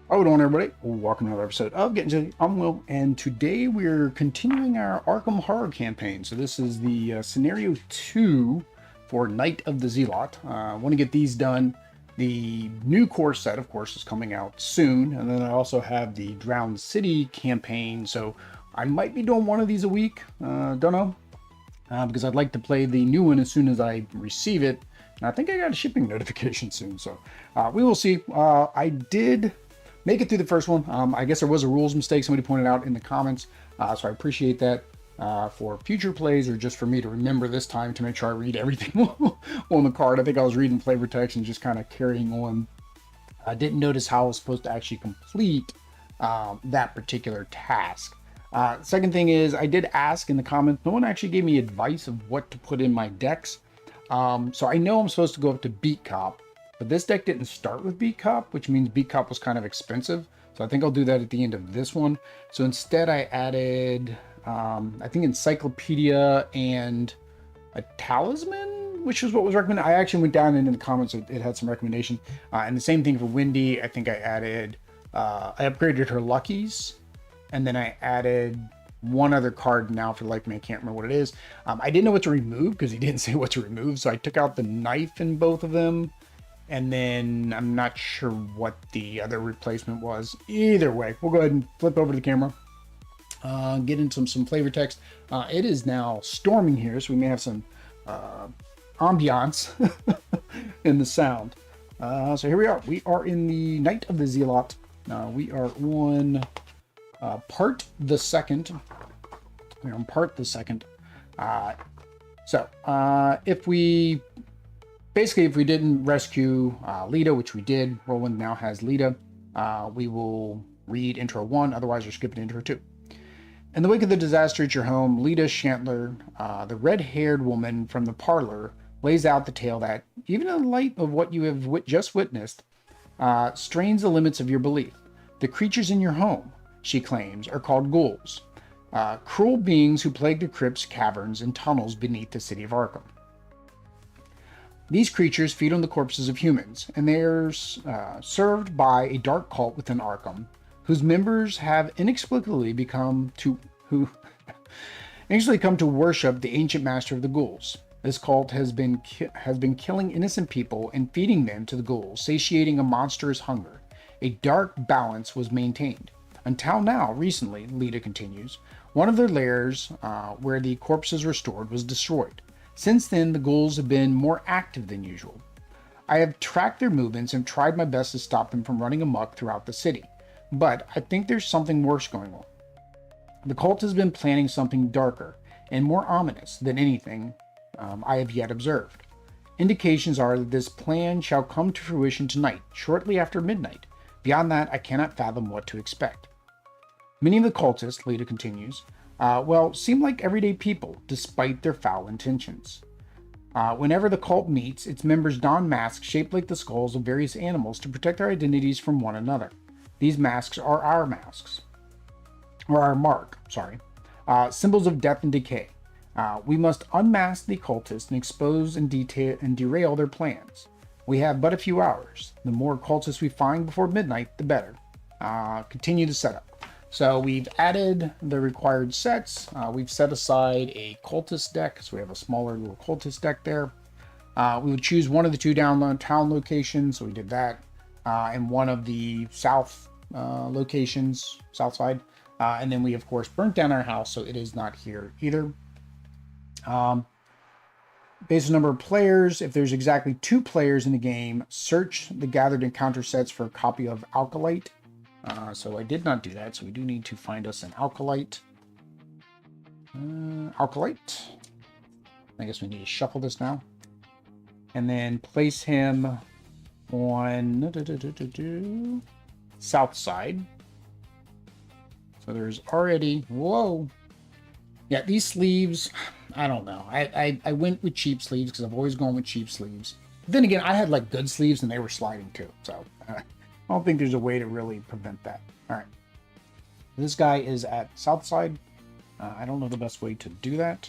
How we doing, everybody? Welcome to another episode of Getting Silly. I'm Will, and today we're continuing our Arkham horror campaign. So this is the scenario 2 for Night of the Zealot. I want to get these done. The new core set, of course, is coming out soon, and then I also have the Drowned City campaign. So I might be doing one of these a week. Don't know, because I'd like to play the new one as soon as I receive it. And I think I got a shipping notification soon, so we will see. I did make it through the first one. I guess there was a rules mistake somebody pointed out in the comments, so I appreciate that. For future plays, or just for me to remember this time to make sure I read everything on the card. I think I was reading flavor text and just kind of carrying on. I didn't notice how I was supposed to actually complete that particular task. Second thing is, I did ask in the comments, no one actually gave me advice of what to put in my decks. So I know I'm supposed to go up to Beat Cop, but this deck didn't start with Beat Cop, which means Beat Cop was kind of expensive. So I think I'll do that at the end of this one. So instead I added, I think Encyclopedia and a Talisman, which is what was recommended. I actually went down into the comments, it had some recommendation. And the same thing for Wendy. I think I added, I upgraded her Luckies, and then I added one other card now for life me. I can't remember what it is. I didn't know what to remove because he didn't say what to remove. So I took out the knife in both of them. And then I'm not sure what the other replacement was. Either way, we'll go ahead and flip over to the camera. Get into some flavor text. It is now storming here, so we may have some ambiance in the sound. So here we are. We are in the Night of the Zealot. We are on part the second. We're on part the second. If we didn't rescue Lita, which we did, Roland now has Lita, we will read intro 1, otherwise we're skipping intro 2. In the wake of the disaster at your home, Lita Shantler, the red-haired woman from the parlor, lays out the tale that, even in the light of what you have just witnessed, strains the limits of your belief. The creatures in your home, she claims, are called ghouls, cruel beings who plague the crypts, caverns, and tunnels beneath the city of Arkham. These creatures feed on the corpses of humans, and they are served by a dark cult within Arkham, whose members have inexplicably come to worship the ancient master of the ghouls. This cult has been killing innocent people and feeding them to the ghouls, satiating a monstrous hunger. A dark balance was maintained. Until now, recently, Lita continues, one of their lairs, where the corpses were stored, was destroyed. Since then, the ghouls have been more active than usual. I have tracked their movements and tried my best to stop them from running amok throughout the city, but I think there's something worse going on. The cult has been planning something darker and more ominous than anything I have yet observed. Indications are that this plan shall come to fruition tonight, shortly after midnight. Beyond that, I cannot fathom what to expect. Many of the cultists, Lita continues, seem like everyday people, despite their foul intentions. Whenever the cult meets, its members don masks shaped like the skulls of various animals to protect their identities from one another. These masks are our masks. Or our mark, sorry. Symbols of death and decay. We must unmask the cultists and expose and derail their plans. We have but a few hours. The more cultists we find before midnight, the better. Continue the setup. So we've added the required sets. We've set aside a cultist deck, so we have a smaller little cultist deck there. We would choose one of the two downtown locations, so we did that, and one of the south locations, south side, and then we of course burnt down our house, so it is not here either. Based on number of players, if there's exactly 2 players in the game, search the gathered encounter sets for a copy of Alkalite. So I did not do that, so we do need to find us an Alkalite. Alkalite. I guess we need to shuffle this now. And then place him on south side. So there's already, whoa. Yeah, these sleeves, I don't know. I went with cheap sleeves because I've always gone with cheap sleeves. But then again, I had like good sleeves and they were sliding too, so... I don't think there's a way to really prevent that. All right. This guy is at south side. I don't know the best way to do that.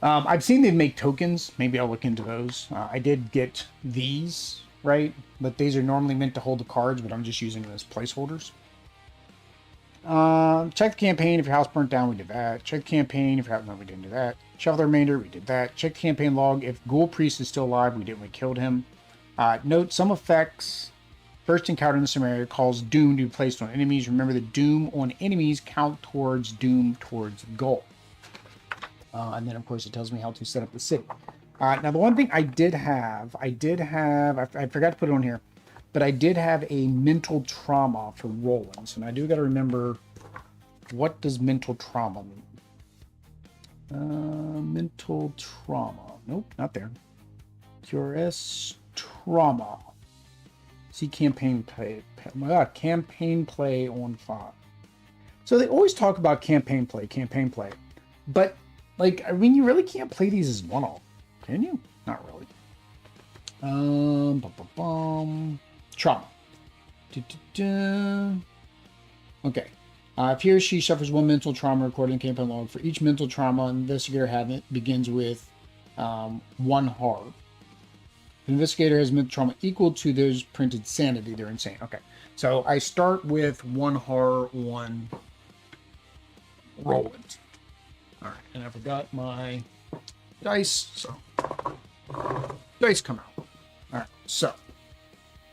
I've seen they make tokens. Maybe I'll look into those. I did get these right? But these are normally meant to hold the cards, but I'm just using them as placeholders. Check the campaign. If your house burnt down, we did that. Check the campaign. If your house... No, we didn't do that. Shuffle the remainder. We did that. Check the campaign log. If Ghoul Priest is still alive, we didn't. We killed him. Note some effects. First encounter in the scenario calls Doom to be placed on enemies. Remember, the Doom on enemies count towards Doom towards the goal. And then, of course, it tells me how to set up the city. Now, the one thing I forgot to put it on here, but I did have a mental trauma for Roland. And I do got to remember, what does mental trauma mean? Mental trauma. Nope, not there. QRS trauma. See campaign play. Oh my God, campaign play on 5. So they always talk about campaign play. But, like, I mean, you really can't play these as one-off, can you? Not really. Trauma. Okay. If he or she suffers one mental trauma recorded in campaign log, for each mental trauma, investigator begins with 1 horror. The investigator has mental trauma equal to those printed sanity. They're insane. Okay. So I start with 1 horror on Roland. All right. And I forgot my dice. So dice come out. All right. So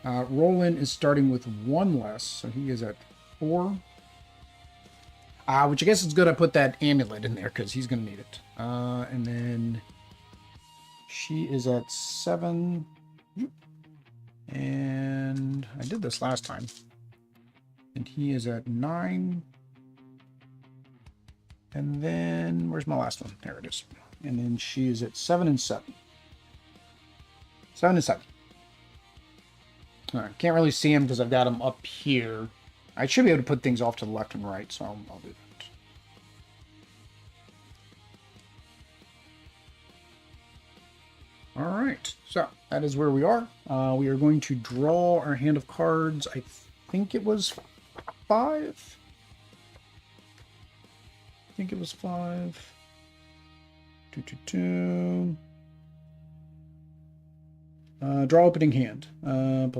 Roland is starting with 1 less. So he is at 4. Which I guess it's good I put that amulet in there because he's going to need it. And then she is at 7. And I did this last time. And he is at 9. And then, where's my last one? There it is. And then she is at 7 and 7. 7 and 7. All right, can't really see him because I've got him up here. I should be able to put things off to the left and right, so I'll do that. All right, so that is where we are. We are going to draw our hand of cards. I think it was 5. I think it was 5. 2, 2, 2. Draw opening hand. 5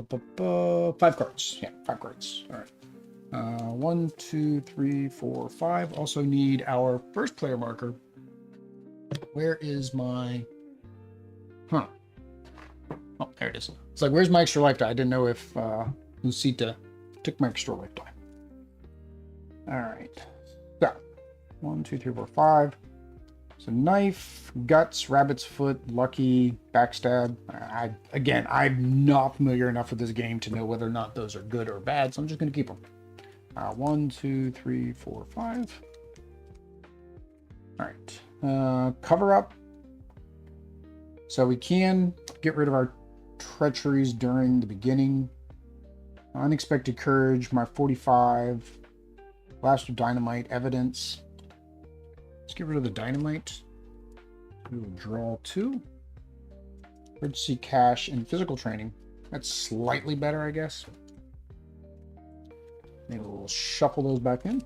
cards. Yeah, 5 cards. All right. 1, 2, 3, 4, 5. Also need our first player marker. Where is my... Huh. Oh, there it is. It's like, where's my extra life die? I didn't know if Lucita took my extra life die. All right. So, 1, 2, 3, 4, 5. So knife, guts, rabbit's foot, lucky, backstab. Again, I'm not familiar enough with this game to know whether or not those are good or bad, so I'm just going to keep them. 1, 2, 3, 4, 5. All right. Cover up. So we can get rid of our treacheries during the beginning. Unexpected courage, my 45. Blast of dynamite, evidence. Let's get rid of the dynamite. We will draw 2. Emergency cash and physical training. That's slightly better, I guess. Maybe we'll shuffle those back in.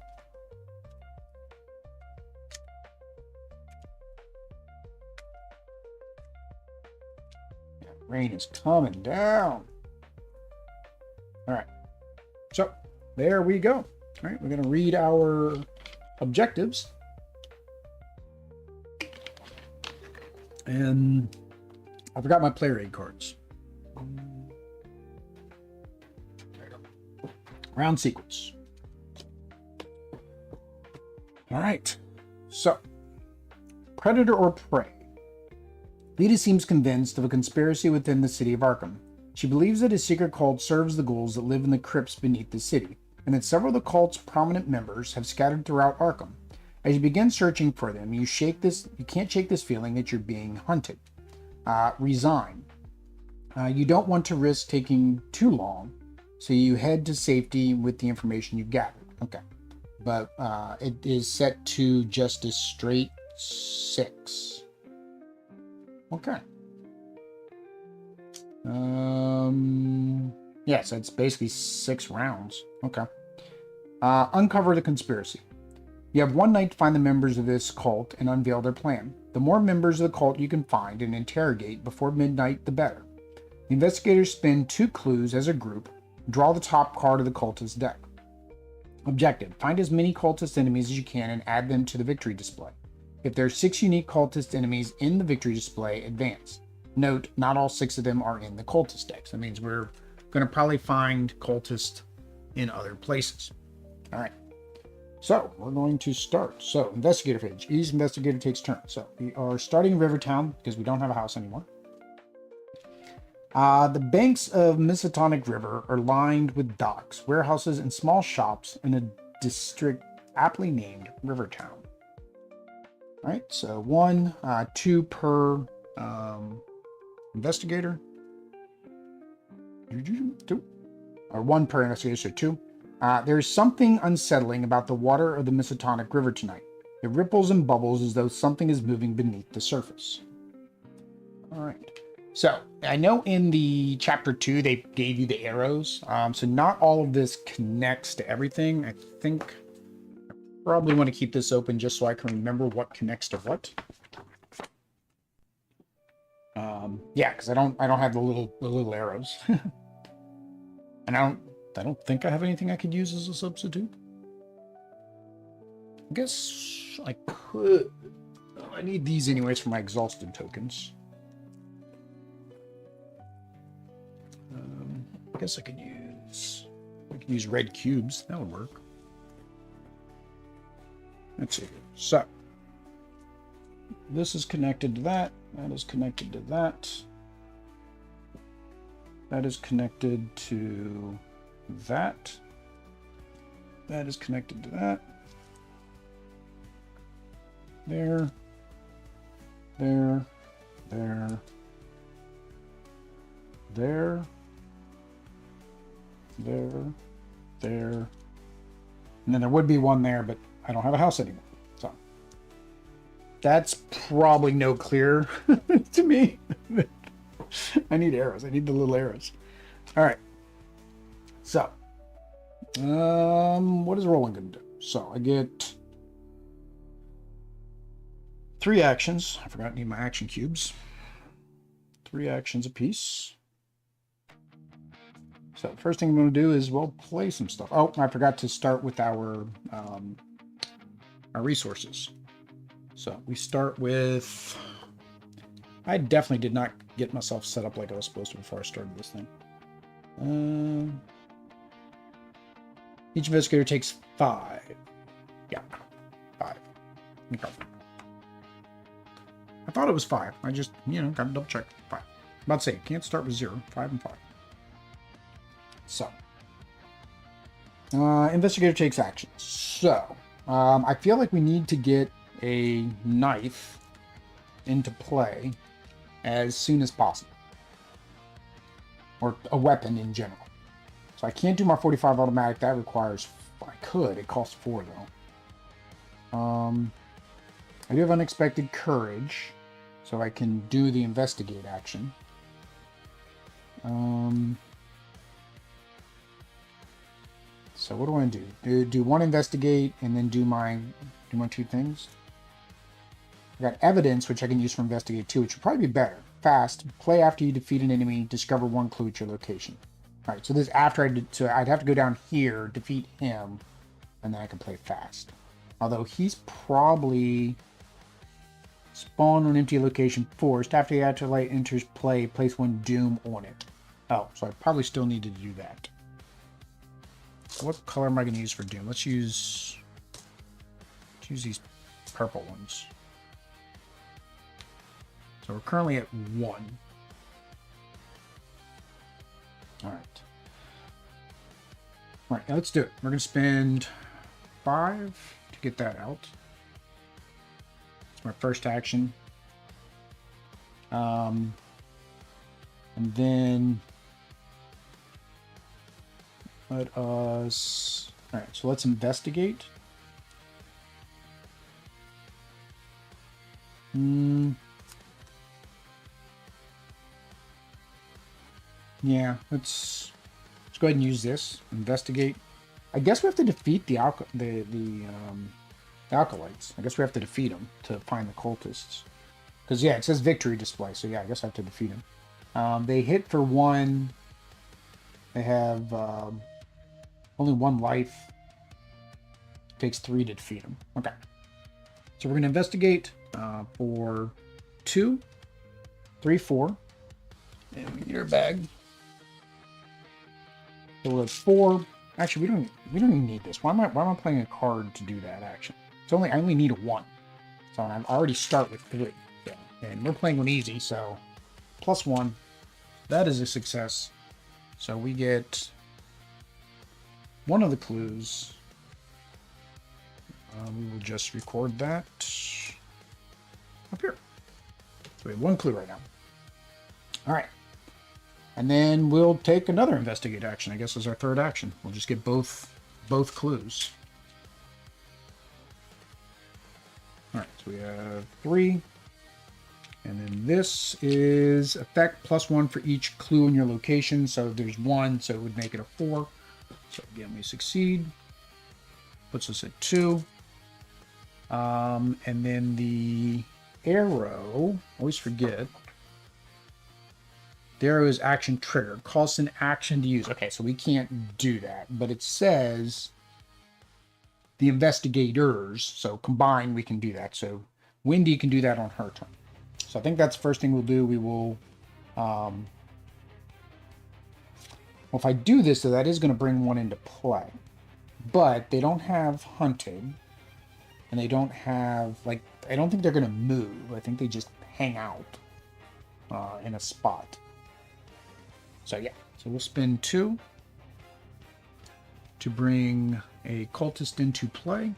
Yeah, rain is coming down. All right. So there we go. All right, we're going to read our objectives. And I forgot my player aid cards. There you go. Round sequence. All right. So, predator or prey? Lita seems convinced of a conspiracy within the city of Arkham. She believes that a secret cult serves the ghouls that live in the crypts beneath the city, and that several of the cult's prominent members have scattered throughout Arkham. As you begin searching for them, you can't shake this feeling that you're being hunted. Resign. You don't want to risk taking too long, so you head to safety with the information you've gathered. Okay. But it is set to just a straight 6. Okay. Yes, that's basically 6 rounds. Okay. Uncover the conspiracy. You have 1 night to find the members of this cult and unveil their plan. The more members of the cult you can find and interrogate before midnight, the better. The investigators spin 2 clues as a group. Draw the top card of the cultist deck. Objective: find as many cultist enemies as you can and add them to the victory display. If there are 6 unique cultist enemies in the victory display, advance. Note, not all 6 of them are in the cultist decks. That means we're going to probably find cultists in other places. All right. So we're going to start. So investigator phase. Each investigator takes turn. So we are starting Rivertown because we don't have a house anymore. The banks of Miskatonic River are lined with docks, warehouses, and small shops in a district aptly named Rivertown. All right, so 1, 2 per investigator. 2. Or 1 per investigator, so 2. There's something unsettling about the water of the Miskatonic River tonight. It ripples and bubbles as though something is moving beneath the surface. All right. So I know in the chapter 2 they gave you the arrows, so not all of this connects to everything. I think I probably want to keep this open just so I can remember what connects to what. Yeah, because I don't have the little arrows, and I don't think I have anything I could use as a substitute. I guess I could. I need these anyways for my exhausted tokens. I guess I could use red cubes. That would work. Let's see. So this is connected to that. That is connected to that. That is connected to that. That is connected to that. There. There. There. There. There, and then there would be one there, but I don't have a house anymore. So that's probably no clear to me. I need arrows. I need the little arrows. All right. So, what is Roland going to do? So I get 3 actions. I forgot to need my action cubes. 3 actions apiece. So first thing I'm going to do is, well, play some stuff. Oh, I forgot to start with our resources. So we start with... I definitely did not get myself set up like I was supposed to before I started this thing. Each investigator takes 5. Yeah, 5. Okay. I thought it was 5. I just, got to double check. 5. I'm about to say, can't start with 0. 5 and 5. So, investigator takes action. So, I feel like we need to get a knife into play as soon as possible. Or a weapon in general. So I can't do my 45 automatic. That requires, I could. It costs 4 though. I do have unexpected courage. So I can do the investigate action. So what do I want to do? Do 1 investigate and then do my 2 things. I got evidence, which I can use for investigate 2, which would probably be better. Fast. Play after you defeat an enemy. Discover 1 clue at your location. All right. So this after I did. So I'd have to go down here, defeat him, and then I can play fast. Although he's probably spawn on empty location forced. After the afterlight enters play, place 1 doom on it. Oh, so I probably still need to do that. What color am I going to use for doom? Let's use these purple ones. So we're currently at 1. All right. All right, now let's do it. We're going to spend 5 to get that out. It's my first action. And then let us... All right, so let's investigate. Yeah, let's go ahead and use this. Investigate. I guess we have to defeat the acolytes. I guess we have to defeat them to find the cultists. Because, yeah, it says victory display. So, yeah, I guess I have to defeat them. They hit for 1. They have only 1 life. It takes 3 to defeat them. Okay. So we're going to investigate for 2, 3, 4. And we need our bag. So we're at 4. Actually, we don't even need this. Why am I playing a card to do that action? I only need a 1. So I already start with 3. So, and we're playing one easy, so +1. That is a success. So we get 1 of the clues. We will just record that up here. So we have 1 clue right now. All right. And then we'll take another investigate action, I guess, as our 3rd action. We'll just get both clues. All right, so we have 3. And then this is effect +1 for each clue in your location. So there's 1, so it would make it a 4. So again, we succeed. Puts us at 2. And then the arrow, always forget. The arrow is action trigger. Costs an action to use. Okay, so we can't do that. But it says the investigators. So combined, we can do that. So Wendy can do that on her turn. So I think that's the first thing we'll do. We will... well, if I do this, so that is going to bring 1 into play. But they don't have hunted. And they don't have... like, I don't think they're going to move. I think they just hang out in a spot. So yeah, so we'll spend 2 to bring a cultist into play.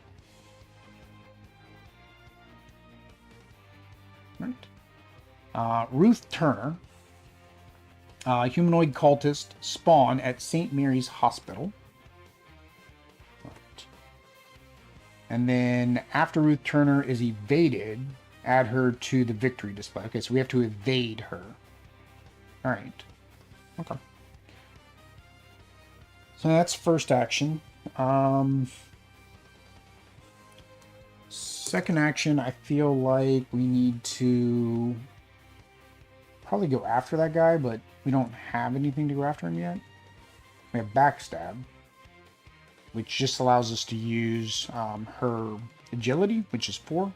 Right. Ruth Turner, humanoid cultist, spawn at St. Mary's Hospital. Right. And then after Ruth Turner is evaded, add her to the victory display. Okay, so we have to evade her. All right. Okay. So that's first action. Second action, I feel like we need to probably go after that guy, but we don't have anything to go after him yet. We have backstab, which just allows us to use her agility, which is 4.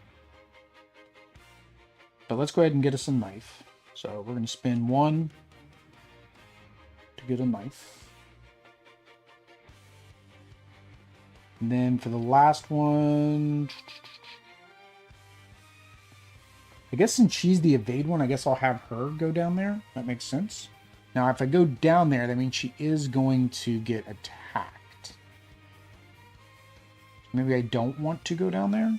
But let's go ahead and get us a knife. So we're going to spend 1 to get a knife. And then for the last one, I guess since she's the evade one, I guess I'll have her go down there. That makes sense. Now, if I go down there, that means she is going to get attacked. Maybe I don't want to go down there.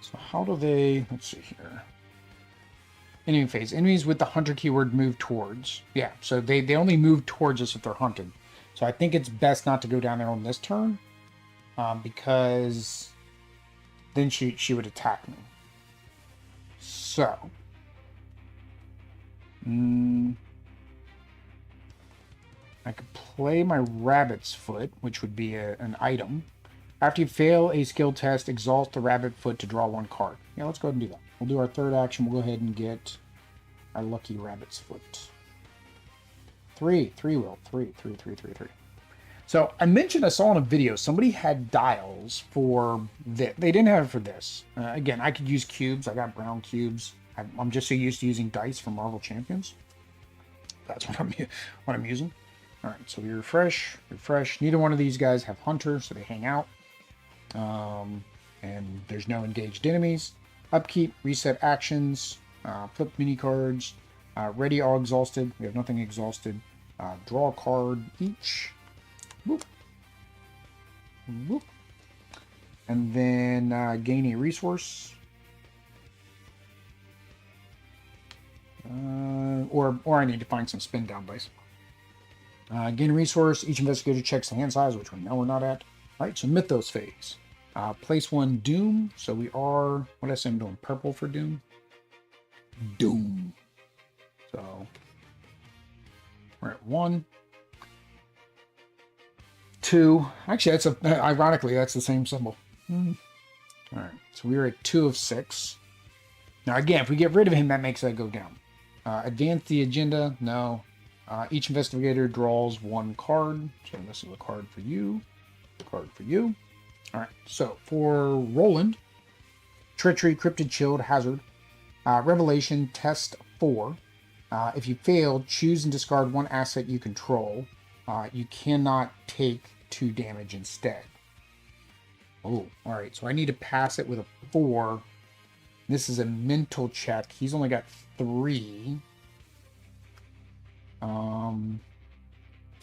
So how do they... let's see here. Enemy phase. Enemies with the hunter keyword move towards. Yeah, so they only move towards us if they're hunted. So I think it's best not to go down there on this turn. Because then she would attack me. So. I could play my rabbit's foot, which would be an item. After you fail a skill test, exhaust the rabbit foot to draw 1 card. Yeah, let's go ahead and do that. We'll do our 3rd action. We'll go ahead and get our lucky rabbit's foot. 3, will. 3. So I mentioned I saw in a video somebody had dials for this. They didn't have it for this. Again, I could use cubes. I got brown cubes. I'm just so used to using dice from Marvel Champions. That's what I'm using. All right, so we refresh. Neither one of these guys have hunter, so they hang out. And there's no engaged enemies. Upkeep, reset actions, flip mini cards, ready all exhausted. We have nothing exhausted. Draw a card each. Whoop. Whoop. And then gain a resource. Or I need to find some spin down dice. Gain a resource. Each investigator checks the hand size, which we know we're not at. All right, so Mythos phase. Place 1 Doom. So we are, what did I say I'm doing? Purple for Doom? Doom. So we're at 1. 2. Actually, that's ironically, that's the same symbol. All right, so we are at 2 of 6. Now again, if we get rid of him, that makes that go down. Advance the agenda. No. Each investigator draws one card. So this is a card for you. Card for you. All right. So for Roland, Treachery, Cryptid Shield, Hazard, Revelation, Test 4. If you fail, choose and discard one asset you control. You cannot take 2 damage instead. Oh, all right. So I need to pass it with a 4. This is a mental check. He's only got 3. I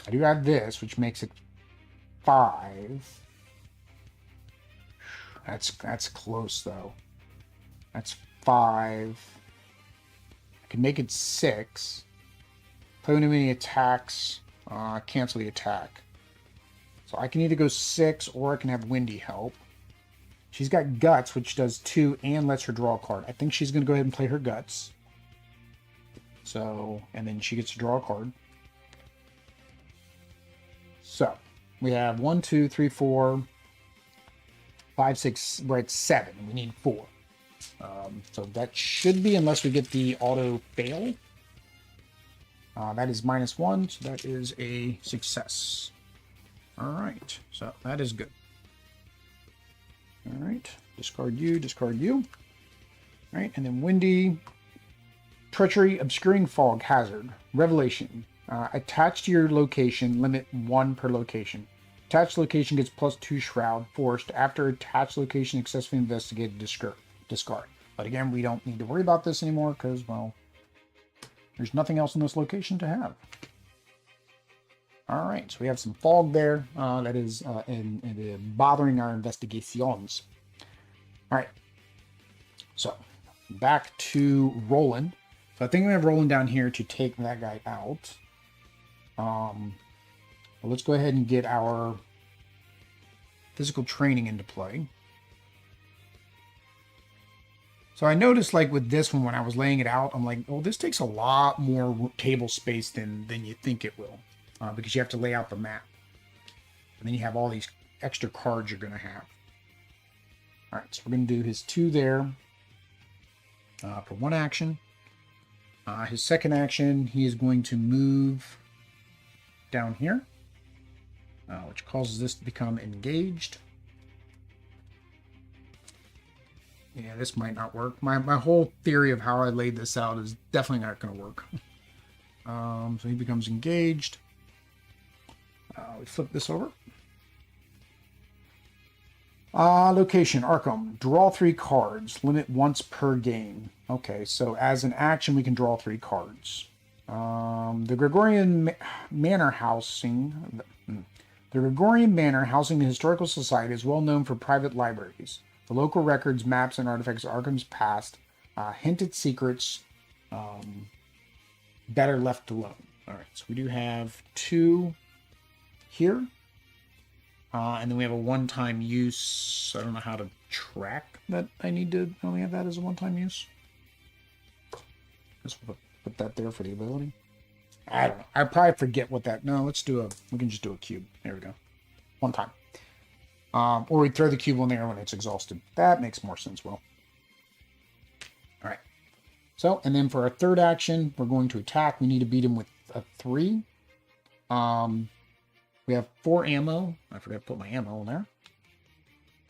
do have this, which makes it 5. That's close though. That's 5. I can make it 6. Play when any attacks. Cancel the attack. So I can either go 6 or I can have Wendy help. She's got Guts, which does 2 and lets her draw a card. I think she's going to go ahead and play her Guts. So, and then she gets to draw a card. So, we have 1, 2, 3, 4, 5, 6, we're at 7. We need 4. So that should be, unless we get the auto fail. That is -1, so that is a success. All right, so that is good. All right, discard you, discard you. All right, and then Wendy, Treachery, Obscuring Fog, Hazard, Revelation. Attached to your location, limit 1 per location. Attached location gets +2 Shroud, forced. After attached location successfully investigated, discard. But again, we don't need to worry about this anymore because, well, there's nothing else in this location to have. All right, so we have some fog there that is bothering our investigations. All right, so back to Roland. So I think we have Roland down here to take that guy out. Well, let's go ahead and get our physical training into play. So I noticed, like with this one, when I was laying it out, I'm like, oh, this takes a lot more table space than you think it will. Because you have to lay out the map. And then you have all these extra cards you're going to have. All right, so we're going to do his 2 there for 1 action. His second action, he is going to move down here, which causes this to become engaged. Yeah, this might not work. My whole theory of how I laid this out is definitely not going to work. So he becomes engaged. We flip this over. Location, Arkham. Draw 3 cards. Limit once per game. Okay, so as an action, we can draw 3 cards. The Gregorian Manor housing... The Gregorian Manor, housing the Historical Society, is well known for private libraries. The local records, maps, and artifacts of Arkham's past. Hinted secrets. Better left alone. Alright, so we do have 2... here, and then we have a one-time use. I don't know how to track that. I need to only have that as a one-time use. Just put that there for the ability. I don't know. I probably forget what that. No, let's do we can just do a cube. There we go. One time. Or we throw the cube on there when it's exhausted. That makes more sense. Well. All right. So, and then for our third action, we're going to attack. We need to beat him with a 3. We have 4 ammo. I forgot to put my ammo in there.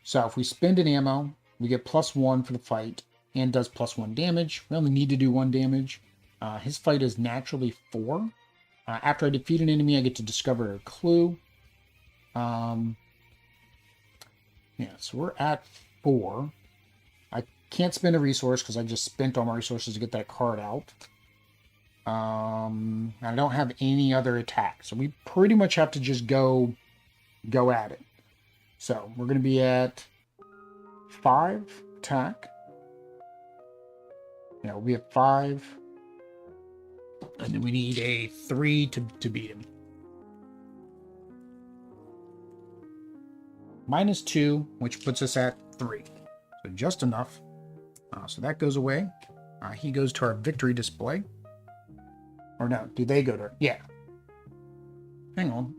So if we spend an ammo, we get +1 for the fight and does +1 damage. We only need to do 1 damage. His fight is naturally 4. After I defeat an enemy, I get to discover a clue. Yeah, so we're at 4. I can't spend a resource because I just spent all my resources to get that card out. I don't have any other attack, so we pretty much have to just go at it. So we're going to be at 5 attack. Yeah, we'll be at 5, and then we need a 3 to beat him. -2, which puts us at 3, so just enough. So that goes away. He goes to our victory display. Or no, do they go to... Yeah. Hang on.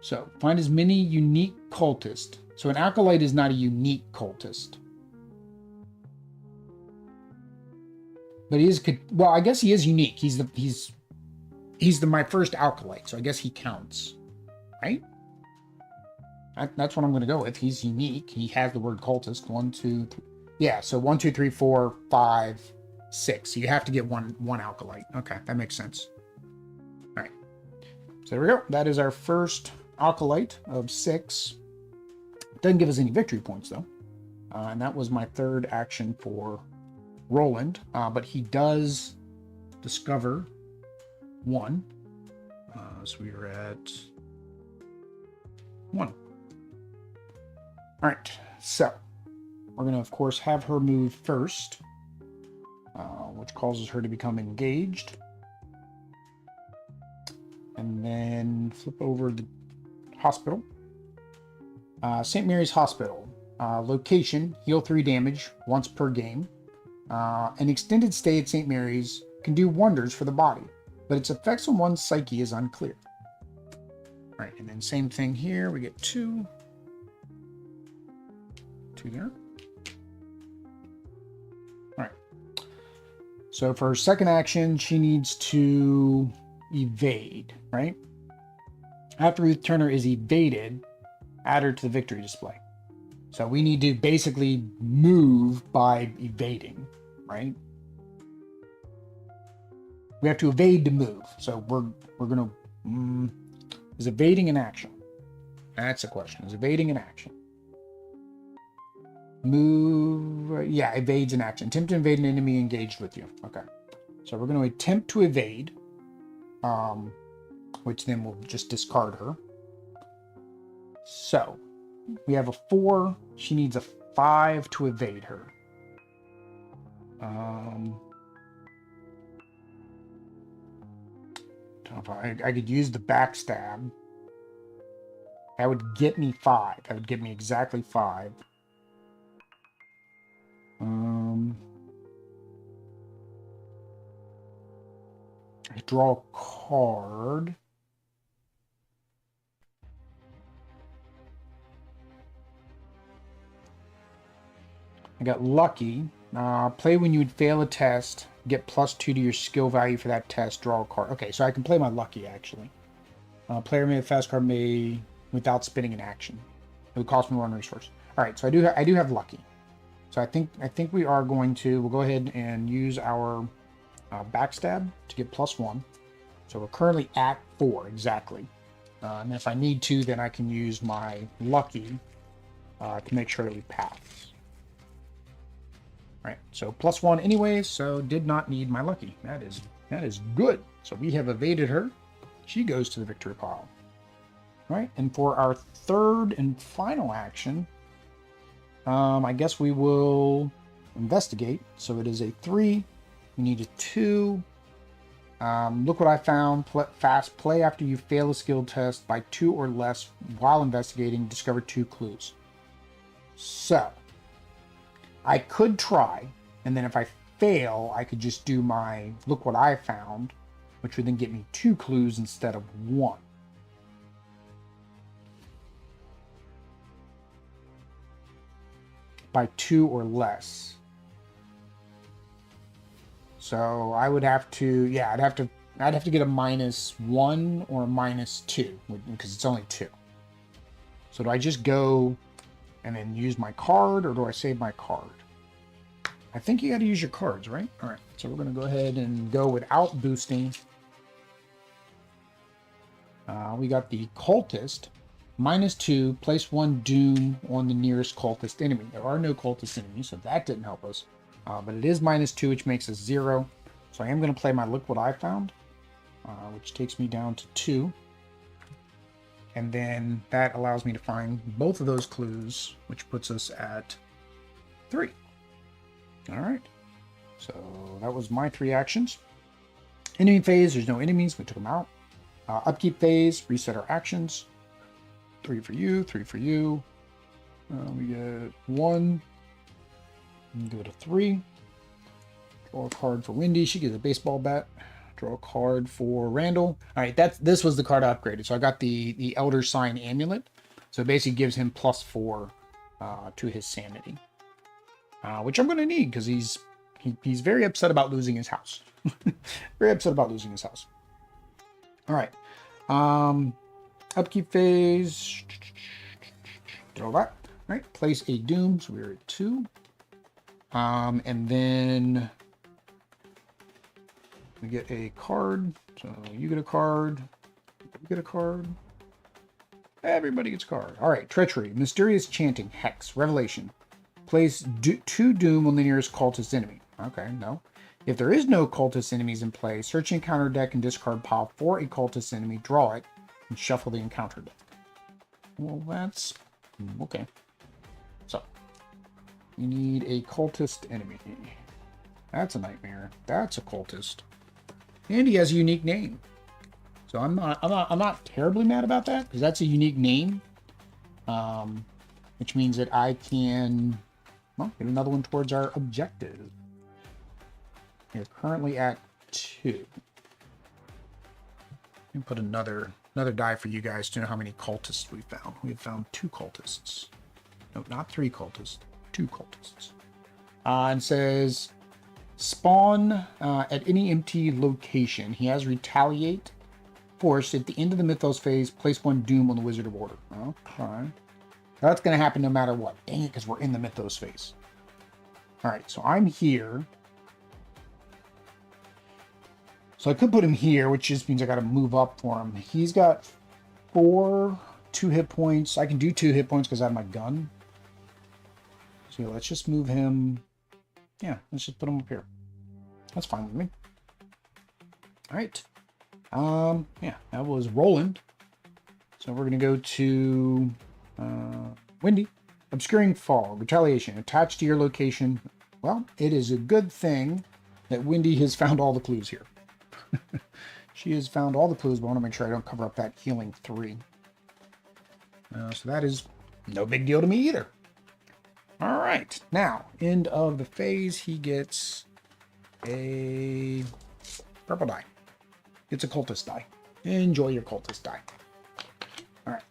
So, find as many unique cultists. So, an acolyte is not a unique cultist. But he is, well, I guess he is unique. He's my first alkalite, so I guess he counts, right? That's what I'm going to go with. He's unique. He has the word cultist. 1, 2, 3. Yeah, so 1, 2, 3, 4, 5, 6. So you have to get one alkalite. Okay, that makes sense. All right. So there we go. That is our first alkalite of 6. Doesn't give us any victory points, though. And that was my third action for Roland. But he does discover 1. So we are at 1. All right, so we're going to, of course, have her move first, which causes her to become engaged. And then flip over the hospital. St. Mary's Hospital. Location, heal 3 damage once per game. An extended stay at St. Mary's can do wonders for the body, but its effects on one's psyche is unclear. All right, and then same thing here. We get 2. 2 there. All right. So for her second action, she needs to evade, right? After Ruth Turner is evaded, add her to the victory display. So we need to basically move by evading, right? We have to evade to move. So we're going to... is evading an action? That's the question. Is evading an action? Move... yeah, evades an action. Attempt to invade an enemy engaged with you. Okay. So we're going to attempt to evade, which then we'll just discard her. So we have a 4. She needs a 5 to evade her. I could use the backstab. That would get me 5. That would get me exactly 5. I draw a card. I got lucky. Play when you would fail a test. Get +2 to your skill value for that test. Draw a card. Okay, so I can play my lucky, actually. Player may have fast card may without spending an action. It would cost me 1 resource. All right, so I do have lucky. So I think we are going to... We'll go ahead and use our backstab to get +1. So we're currently at 4, exactly. And if I need to, then I can use my lucky to make sure that we pass. Right, so +1 anyways, so did not need my lucky. That is good. So we have evaded her. She goes to the victory pile. Right, and for our third and final action, I guess we will investigate. So it is a 3. We need a 2. Look what I found. Fast play after you fail a skill test by 2 or less while investigating. Discover 2 clues. So I could try, and then if I fail, I could just do my look what I found, which would then get me 2 clues instead of 1. By 2 or less. So I would have to, yeah, I'd have to get a -1 or a -2 because it's only 2. So do I just go and then use my card, or do I save my card? I think you got to use your cards, right? All right, so we're going to go ahead and go without boosting. We got the cultist. -2, place 1 doom on the nearest cultist enemy. There are no cultist enemies, so that didn't help us. But it is -2, which makes us 0. So I am going to play my look what I found, which takes me down to 2. And then that allows me to find both of those clues, which puts us at 3. All right. So that was my 3 actions. Enemy phase, there's no enemies. We took them out. Upkeep phase, reset our actions. 3 for you, 3 for you. We get 1. Give it a 3. Draw a card for Wendy. She gets a baseball bat. Draw a card for Randall. All right, this was the card I upgraded. So I got the Elder Sign Amulet. So it basically gives him +4 to his sanity, which I'm going to need because he's He's very upset about losing his house. Very upset about losing his house. All right. Upkeep phase. Did all that. All right. Place a doom. So we're at 2. And then we get a card. So you get a card. You get a card. Everybody gets a card. All right. Treachery. Mysterious chanting. Hex. Revelation. Place 2 doom on the nearest cultist enemy. Okay, no. If there is no cultist enemies in play, search the encounter deck and discard pile for a cultist enemy, draw it, and shuffle the encounter deck. Well, that's... okay. So, we need a cultist enemy. That's a nightmare. That's a cultist. And he has a unique name. So I'm not terribly mad about that, because that's a unique name. Which means that I can, well, get another one towards our objective. We're currently at 2. Let me put another die for you guys to know how many cultists we found. We have found 2 cultists. No, not 3 cultists. 2 cultists. And says, spawn at any empty location. He has retaliate. Force at the end of the Mythos phase. Place 1 doom on the Wizard of Order. Okay. That's going to happen no matter what. Dang it, because we're in the Mythos phase. Alright, so I'm here. So I could put him here, which just means I got to move up for him. He's got 2 hit points. I can do 2 hit points because I have my gun. So yeah, let's just move him. Yeah, let's just put him up here. That's fine with me. Alright. Yeah, that was Roland. So we're going to go to... Wendy. Obscuring fog. Retaliation. Attached to your location. Well, it is a good thing that Wendy has found all the clues here. She has found all the clues, but I want to make sure I don't cover up that healing 3. So that is no big deal to me either. All right. Now, end of the phase, he gets a purple die. It's a cultist die. Enjoy your cultist die. All right.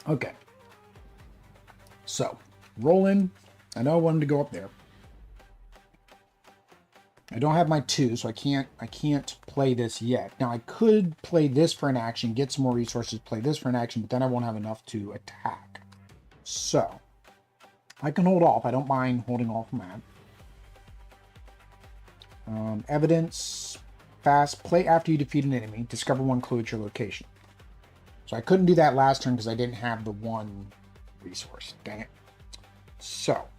Okay. So, Roland, I know I wanted to go up there. I don't have my 2, so I can't play this yet. Now, I could play this for an action, get some more resources, play this for an action, but then I won't have enough to attack. So, I can hold off. I don't mind holding off on that. Evidence. Fast. Play after you defeat an enemy. Discover 1 clue at your location. So I couldn't do that last turn because I didn't have the 1 resource. Dang it. So.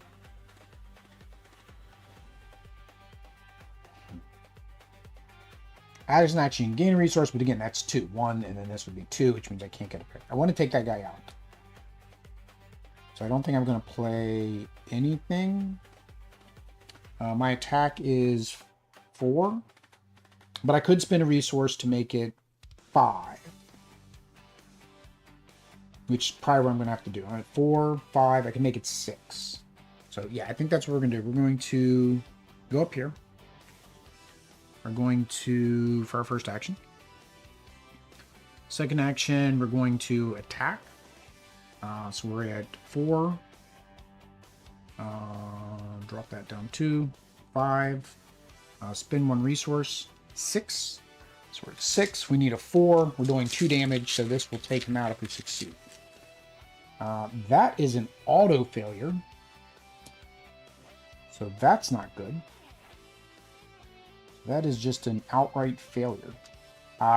Add as an action, gain a resource, but again, that's 2. 1, and then this would be 2, which means I can't get a pick. I want to take that guy out. So I don't think I'm going to play anything. My attack is 4, but I could spend a resource to make it 5. Which is probably what I'm going to have to do. All right, 4, 5, I can make it 6. So yeah, I think that's what we're going to do. We're going to go up here. We're going to, for our first action. Second action, we're going to attack. So we're at 4. Drop that down 2, 5. Spend 1 resource, 6. So we're at 6. We need a 4. We're doing 2 damage, so this will take him out if we succeed. That is an auto failure. So that's not good. That is just an outright failure.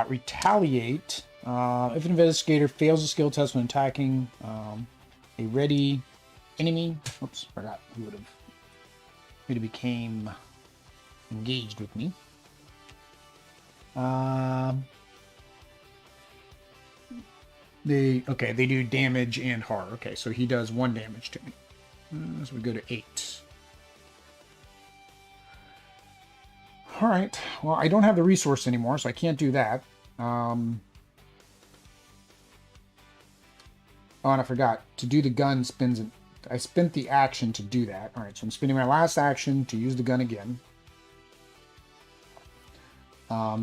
Retaliate. If an investigator fails a skill test when attacking a ready enemy. Oops, forgot who would have became engaged with me. They do damage and horror. Okay, so he does 1 damage to me. So we go to 8. All right. Well, I don't have the resource anymore, so I can't do that. Oh, and I forgot. To do the gun I spent the action to do that. All right, so I'm spending my last action to use the gun again.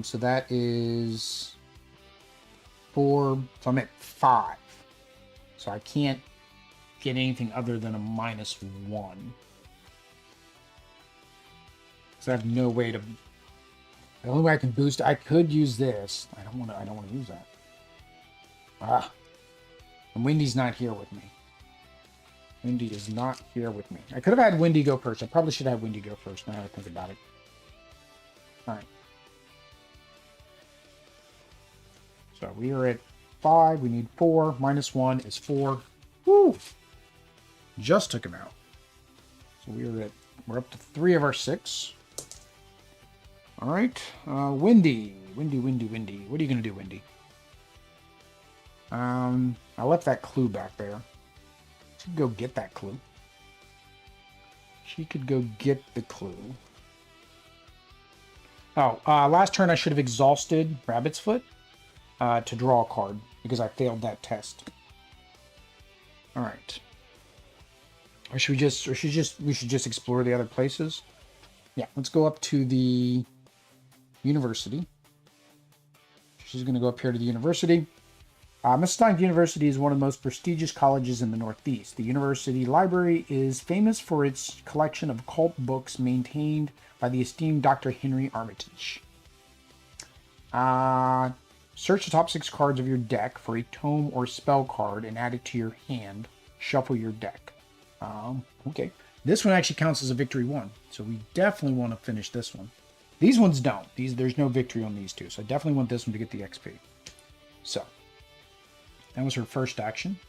So that is 4. So I'm at 5. So I can't get anything other than a -1. So I have no way to. The only way I can boost, I could use this. I don't want to use that. Ah, and Wendy's not here with me. Wendy is not here with me. I could have had Wendy go first. I probably should have Wendy go first. Now I think about it. All right. So we are at 5. We need 4. -1 is 4. Woo! Just took him out. So we're up to 3 of our 6. All right. Wendy. What are you going to do, Wendy? I left that clue back there. She could go get that clue. She could go get the clue. Oh, last turn I should have exhausted Rabbit's Foot to draw a card because I failed that test. All right. We should just explore the other places. Yeah, let's go up to the university. She's going to go up here to the university. Miss Stein's University is one of the most prestigious colleges in the Northeast. The university library is famous for its collection of occult books maintained by the esteemed Dr. Henry Armitage. Search the top 6 cards of your deck for a tome or spell card and add it to your hand. Shuffle your deck. Okay. This one actually counts as a victory 1, so we definitely want to finish this one. These ones don't. There's no victory on these two, so I definitely want this one to get the XP. So. That was her first action.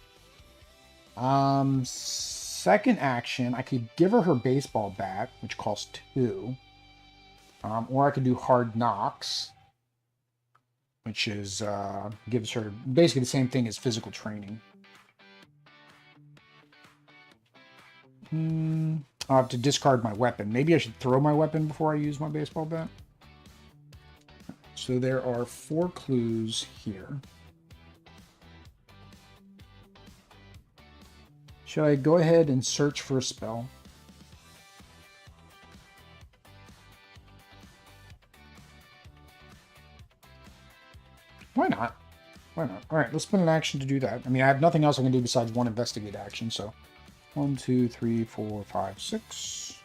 Second action, I could give her baseball bat, which costs 2. Or I could do hard knocks, which is gives her basically the same thing as physical training. I'll have to discard my weapon. Maybe I should throw my weapon before I use my baseball bat. So there are 4 clues here. Should I go ahead and search for a spell? Why not? Why not? All right, let's spend an action to do that. I mean, I have nothing else I can do besides 1 investigate action, so 1, 2, 3, 4, 5, 6.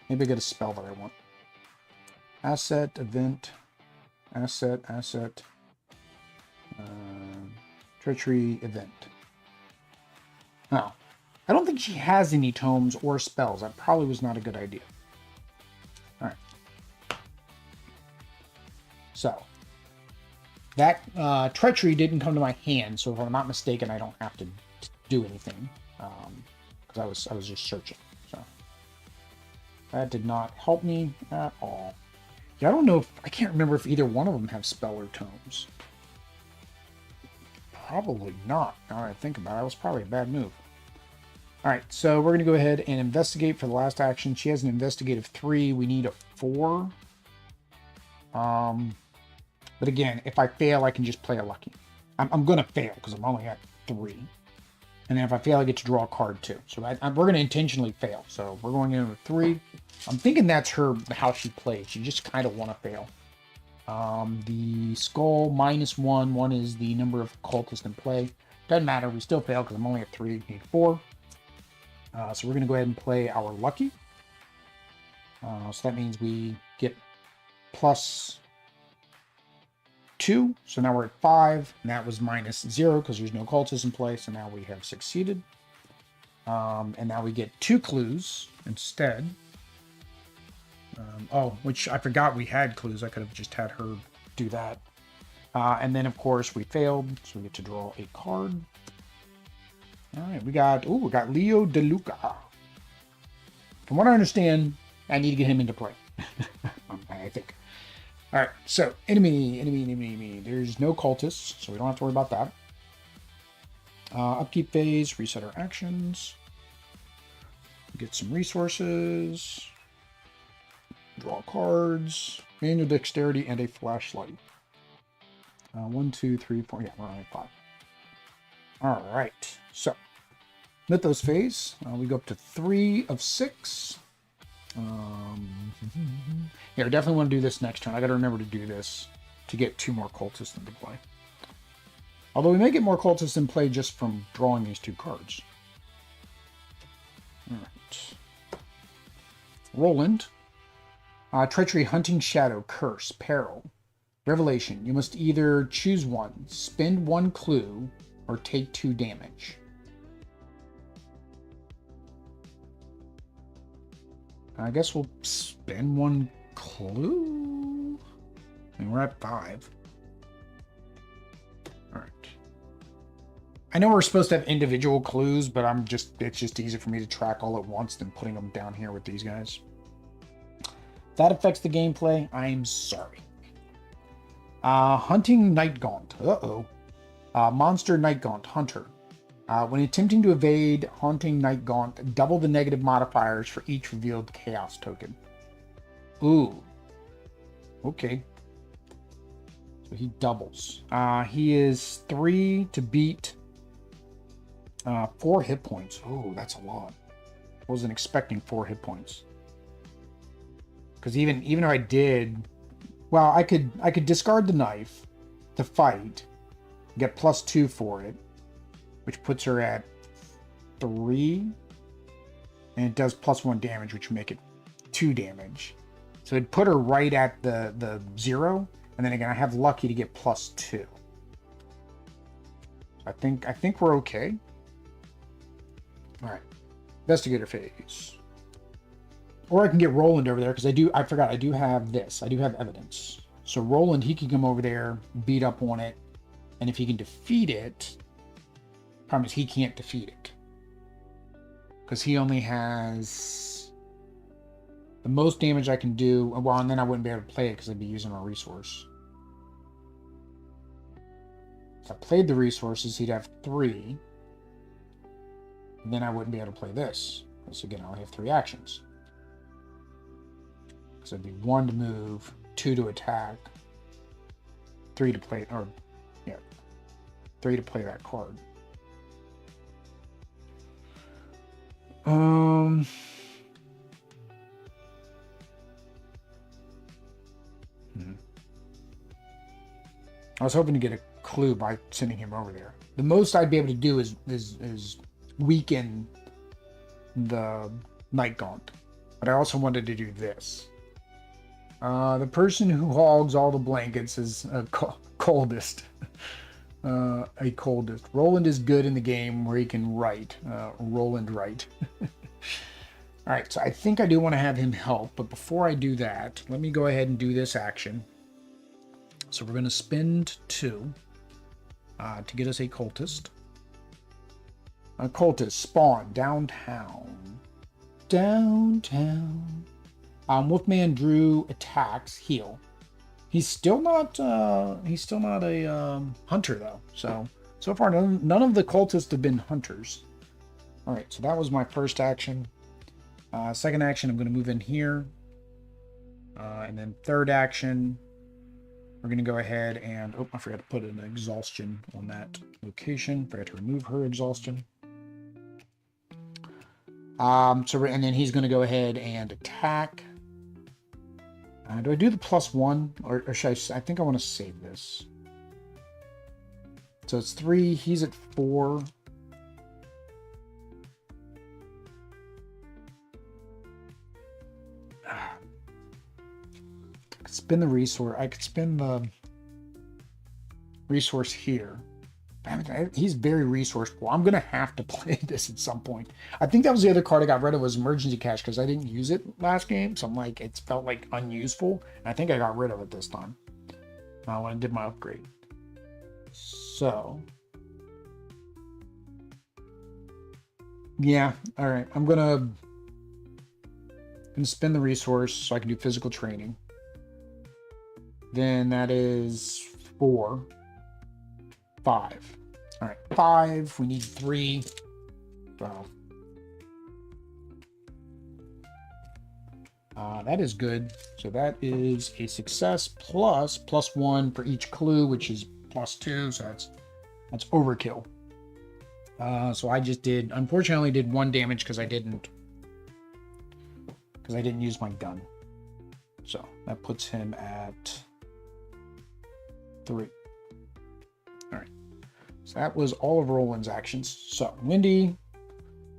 Maybe I get a spell that I want. Asset, event, asset, treachery, event. No. I don't think she has any tomes or spells. That probably was not a good idea. Alright. So. That treachery didn't come to my hand, so if I'm not mistaken, I don't have to do anything. Because I was just searching. So. That did not help me at all. Yeah, I don't know if... I can't remember if either one of them have spell or tomes. Probably not. Now that I think about it, that was probably a bad move. Alright, so we're going to go ahead and investigate for the last action. She has an investigative 3. We need a 4. But again, if I fail, I can just play a lucky. I'm going to fail because I'm only at 3. And then if I fail, I get to draw a card too. So we're going to intentionally fail. So we're going in with 3. I'm thinking that's how she plays. She just kind of want to fail. The skull -1. 1 is the number of cultists in play. Doesn't matter. We still fail because I'm only at 3. Need 4. So we're going to go ahead and play our lucky. So that means we get +2. So now we're at 5. And that was -0 because there's no cultists in play. So now we have succeeded. And now we get 2 clues instead. Which I forgot we had clues. I could have just had her do that. And then, of course, we failed. So we get to draw a card. All right, we got Leo DeLuca. From what I understand, I need to get him into play. I think. All right, so enemy. There's no cultists, so we don't have to worry about that. Upkeep phase, reset our actions. Get some resources. Draw cards. Manual dexterity and a flashlight. 1, 2, 3, 4. Yeah, we're only 5. All right, so Mythos phase. We go up to 3 of 6. Yeah, I definitely want to do this next turn. I got to remember to do this to get 2 more cultists into play. Although we may get more cultists in play just from drawing these 2 cards. Alright. Roland. Treachery, hunting, shadow, curse, peril. Revelation. You must either choose one, spend one clue, or take 2 damage. I guess we'll spend 1 clue. I mean, we're at 5. Alright. I know we're supposed to have individual clues, but it's just easier for me to track all at once than putting them down here with these guys. If that affects the gameplay, I'm sorry. Hunting Night Gaunt. Uh-oh. Monster Night Gaunt. Hunter. When attempting to evade Haunting Night Gaunt, double the negative modifiers for each revealed chaos token. Ooh. Okay. So he doubles. He is 3 to beat 4 hit points. Oh, that's a lot. Wasn't expecting 4 hit points. Because even though I did, well, I could discard the knife to fight, get +2 for it, which puts her at 3, and it does +1 damage, which would make it 2 damage. So it'd put her right at the 0, and then again, I have lucky to get +2. I think we're okay. All right, investigator phase. Or I can get Roland over there, because I forgot, I do have this. I do have evidence. So Roland, he can come over there, beat up on it, and if he can defeat it, problem is he can't defeat it. Because he only has the most damage I can do, well, and then I wouldn't be able to play it because I'd be using a resource. If I played the resources, he'd have 3. And then I wouldn't be able to play this. Because again, I only have 3 actions. So it'd be 1 to move, 2 to attack, 3 to play, or yeah, 3 to play that card. I was hoping to get a clue by sending him over there. The most I'd be able to do is weaken the Night Gaunt. But I also wanted to do this. The person who hogs all the blankets is a coldest. A coldest. Roland is good in the game where he can write. Roland write. Alright, so I think I do want to have him help, but before I do that, let me go ahead and do this action. So we're going to spend 2 to get us a cultist. A cultist, spawn, downtown. Downtown. Wolfman Drew attacks, heal. He's still not a hunter though. So far none of the cultists have been hunters. All right, so that was my first action. Second action, I'm going to move in here, and then third action, we're going to go ahead and I forgot to put an exhaustion on that location. Forgot to remove her exhaustion. And then he's going to go ahead and attack. Do I do the +1 or should I think I want to save this. So it's 3, he's at 4. I could spend the resource. I could spend the resource here. He's very resourceful. I'm going to have to play this at some point. I think that was the other card I got rid of was emergency cash because I didn't use it last game. So I'm like, it felt like unuseful. And I think I got rid of it this time when I did my upgrade. So, yeah. All right. I'm going to spend the resource so I can do physical training. Then that is 4. 5. All right, 5. We need 3. 12. That is good. So that is a success plus +1 for each clue, which is +2. So that's overkill. So I just unfortunately did 1 damage because I didn't use my gun. So that puts him at 3. All right. So that was all of Roland's actions. So Wendy,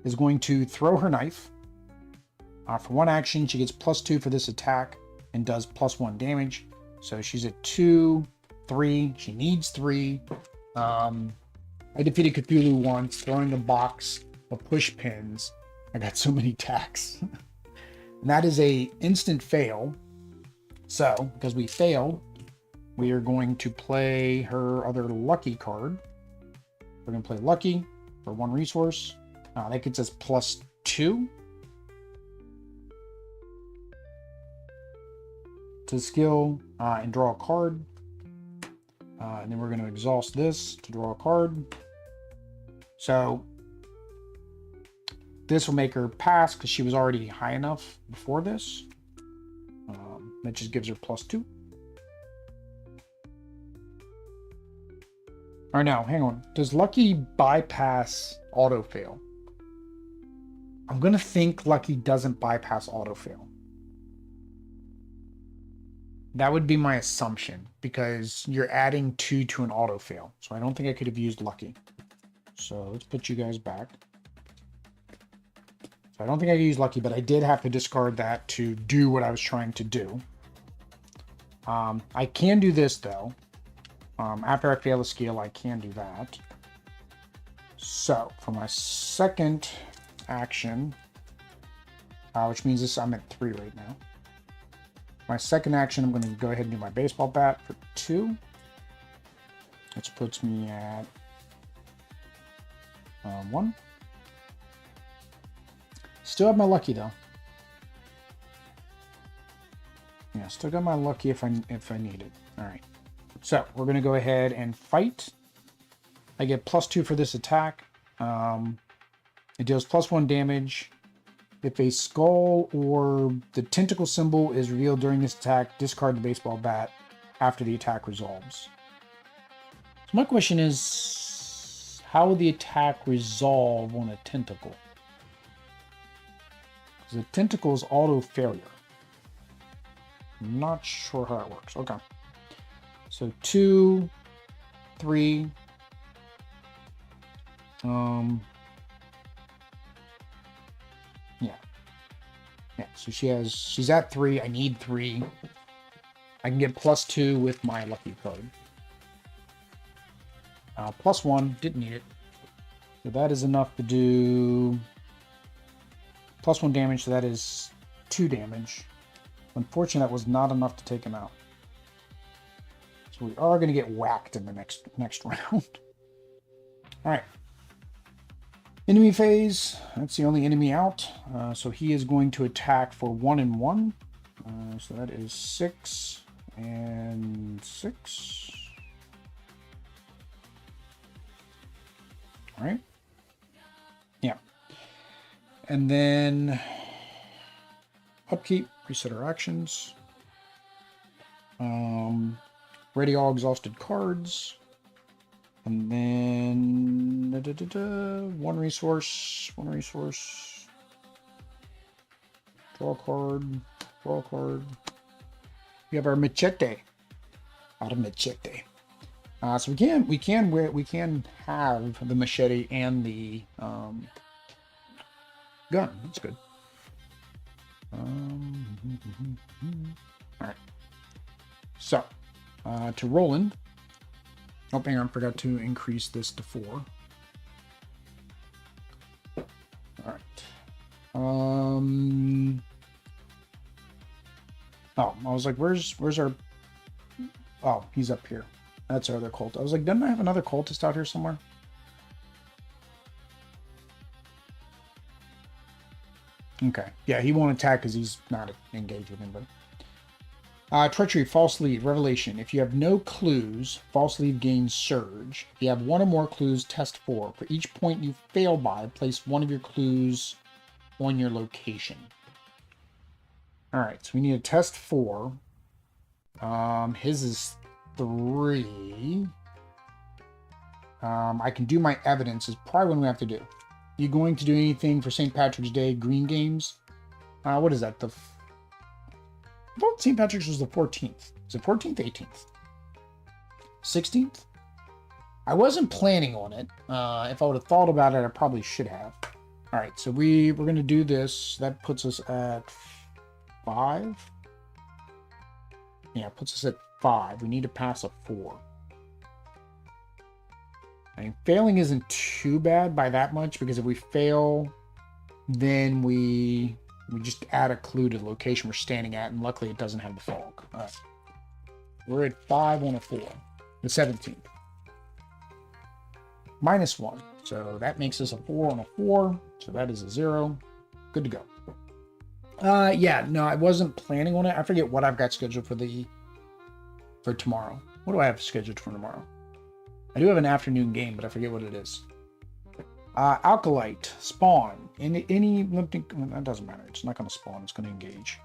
is going to throw her knife. For 1 action, she gets +2 for this attack and does +1 damage. So she's at 2, 3. She needs 3. I defeated Cthulhu once, throwing a box of push pins. I got so many attacks. And that is a instant fail. So, because we failed, we are going to play her other lucky card. We're going to play lucky for 1 resource. That gets us +2 to skill and draw a card. And then we're going to exhaust this to draw a card. So this will make her pass because she was already high enough before this. That just gives her +2. Or no, hang on. Does Lucky bypass auto fail? I'm going to think Lucky doesn't bypass auto fail. That would be my assumption because you're adding 2 to an auto fail. So I don't think I could have used Lucky. So let's put you guys back. So I don't think I could use Lucky, but I did have to discard that to do what I was trying to do. I can do this though. After I fail a skill, I can do that. So for my second action, which means this I'm at 3 right now. My second action, I'm going to go ahead and do my baseball bat for 2. Which puts me at 1. Still have my lucky though. Yeah, still got my lucky if I need it. All right. So we're going to go ahead and fight. I get +2 for this attack. It deals +1 damage. If a skull or the tentacle symbol is revealed during this attack, discard the baseball bat after the attack resolves. So my question is, how will the attack resolve on a tentacle? Because the tentacle is auto failure. I'm not sure how that works. Okay. So 2, 3. Yeah, so she's at 3. I need 3. I can get +2 with my lucky card. +1, didn't need it. So that is enough to do +1 damage, so that is 2 damage. Unfortunately, that was not enough to take him out. So we are going to get whacked in the next round. Alright. Enemy phase. That's the only enemy out. So he is going to attack for 1 and 1. So that is 6 and 6. Alright. Yeah. And then upkeep, reset our actions. Ready all exhausted cards. And then 1 resource. Draw a card. We have our machete. Out of machete. So we can have the machete and the gun. That's good. All right. So to Roland. Oh, hang on, forgot to increase this to 4. All right. Oh, I was like, where's our... Oh, he's up here. That's our other cult. I was like, doesn't I have another cultist out here somewhere? Okay. Yeah, he won't attack because he's not engaged with anybody. Treachery, false lead, revelation. If you have no clues, false lead gains surge. If you have 1 or more clues, test 4. For each point you fail by, place 1 of your clues on your location. Alright, so we need to test 4. His is 3. I can do my evidence is probably what we have to do. You going to do anything for St. Patrick's Day Green Games? What is that? I thought St. Patrick's was the 14th. Is it 14th, 18th? 16th? I wasn't planning on it. If I would have thought about it, I probably should have. All right, so we're going to do this. That puts us at 5. Yeah, it puts us at 5. We need to pass a 4. I mean, failing isn't too bad by that much, because if we fail, then we just add a clue to the location we're standing at, and luckily it doesn't have the fog. All right. We're at 5 on a 4. The 17th. -1. So that makes us a 4 on a 4. So that is a 0. Good to go. Yeah, no, I wasn't planning on it. I forget what I've got scheduled for tomorrow. What do I have scheduled for tomorrow? I do have an afternoon game, but I forget what it is. Alkalite, spawn. Any that doesn't matter. It's not going to spawn. It's going to engage.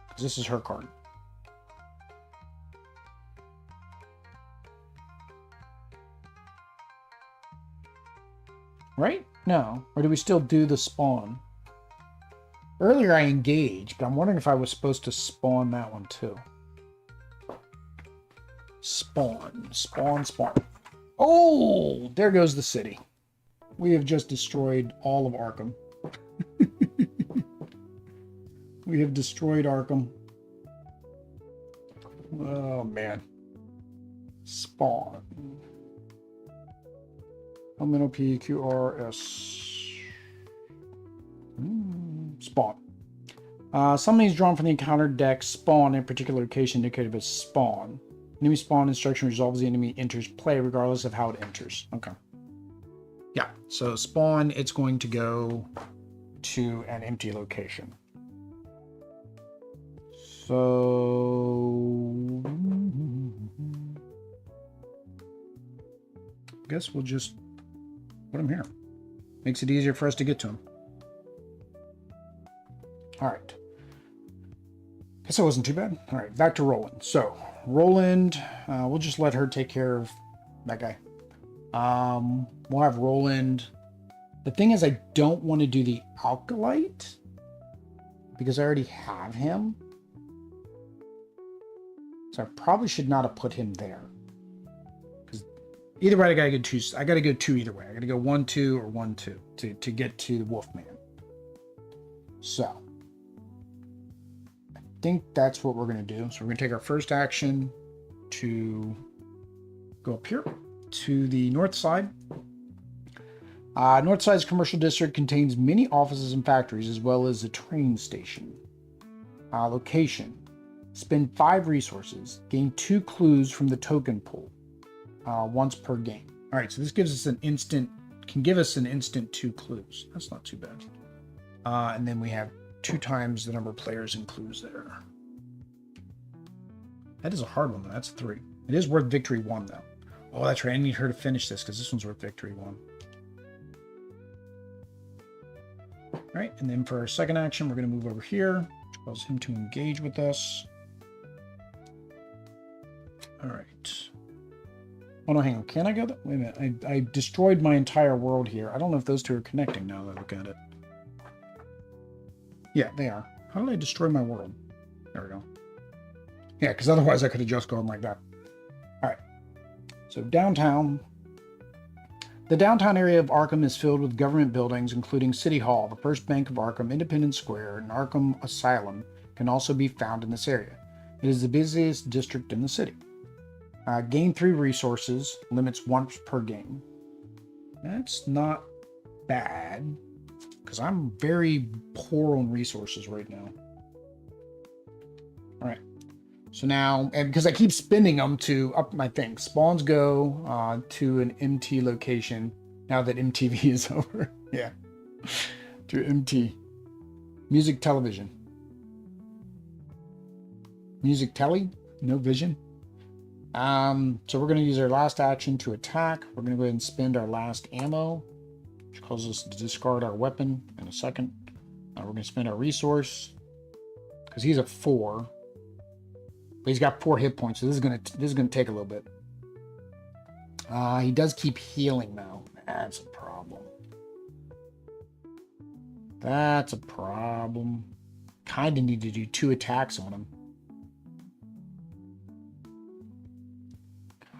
Because this is her card. Right? No. Or do we still do the spawn? Earlier I engaged, but I'm wondering if I was supposed to spawn that one too. Spawn. Spawn. Oh! There goes the city. We have just destroyed all of Arkham. We have destroyed Arkham. Oh, man. Spawn. Elemental P, Q, R, S. Spawn. Something is drawn from the encounter deck. Spawn in a particular location indicated as spawn. Enemy spawn instruction resolves the enemy enters play regardless of how it enters. Okay. Yeah, so spawn, it's going to go to an empty location. So I guess we'll just put him here. Makes it easier for us to get to him. All right. Guess that wasn't too bad. All right, back to Roland. So Roland, we'll just let her take care of that guy. We'll have Roland. The thing is, I don't want to do the Alkalite because I already have him. So I probably should not have put him there. Because either way, I gotta go 2 either way. I gotta go 1, 2 or 1, 2 to get to Wolfman. So I think that's what we're gonna do. So we're gonna take our first action to go up here to the north side. North side's commercial district contains many offices and factories, as well as a train station. Location. Spend 5 resources. Gain 2 clues from the token pool. Once per game. All right, so this gives us can give us an instant 2 clues. That's not too bad. And then we have 2 times the number of players and clues there. That is a hard one, though. That's 3. It is worth victory 1, though. Oh, that's right. I need her to finish this because this one's worth victory 1. All right, and then for our second action, we're going to move over here, which allows him to engage with us. All right. Oh, no, hang on. Can I go there? Wait a minute. I destroyed my entire world here. I don't know if those 2 are connecting now that I look at it. Yeah, they are. How did I destroy my world? There we go. Yeah, because otherwise I could have just gone like that. All right. So downtown. The downtown area of Arkham is filled with government buildings, including City Hall, the First Bank of Arkham, Independence Square, and Arkham Asylum can also be found in this area. It is the busiest district in the city. Gain 3 resources, limits once per game. That's not bad, because I'm very poor on resources right now. All right. So now, and because I keep spending them to up my thing, spawns go to an MT location now that MTV is over. Yeah. To MT. Music television. Music telly? No vision? So we're going to use our last action to attack. We're going to go ahead and spend our last ammo, which causes us to discard our weapon in a second. We're going to spend our resource because he's a 4, but he's got 4 hit points. So this is going to take a little bit. He does keep healing though. That's a problem. That's a problem. Kind of need to do 2 attacks on him.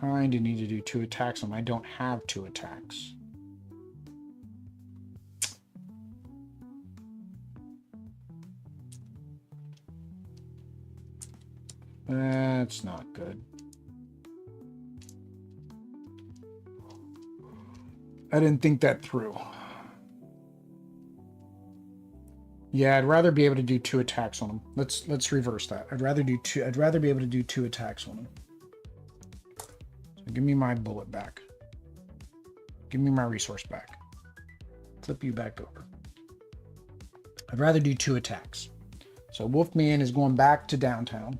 Kind of need to do 2 attacks on him. I don't have 2 attacks. That's not good. I didn't think that through. Yeah, I'd rather be able to do 2 attacks on him. Let's reverse that. I'd rather be able to do 2 attacks on him. So give me my bullet back. Give me my resource back. Flip you back over. I'd rather do 2 attacks. So Wolfman is going back to downtown.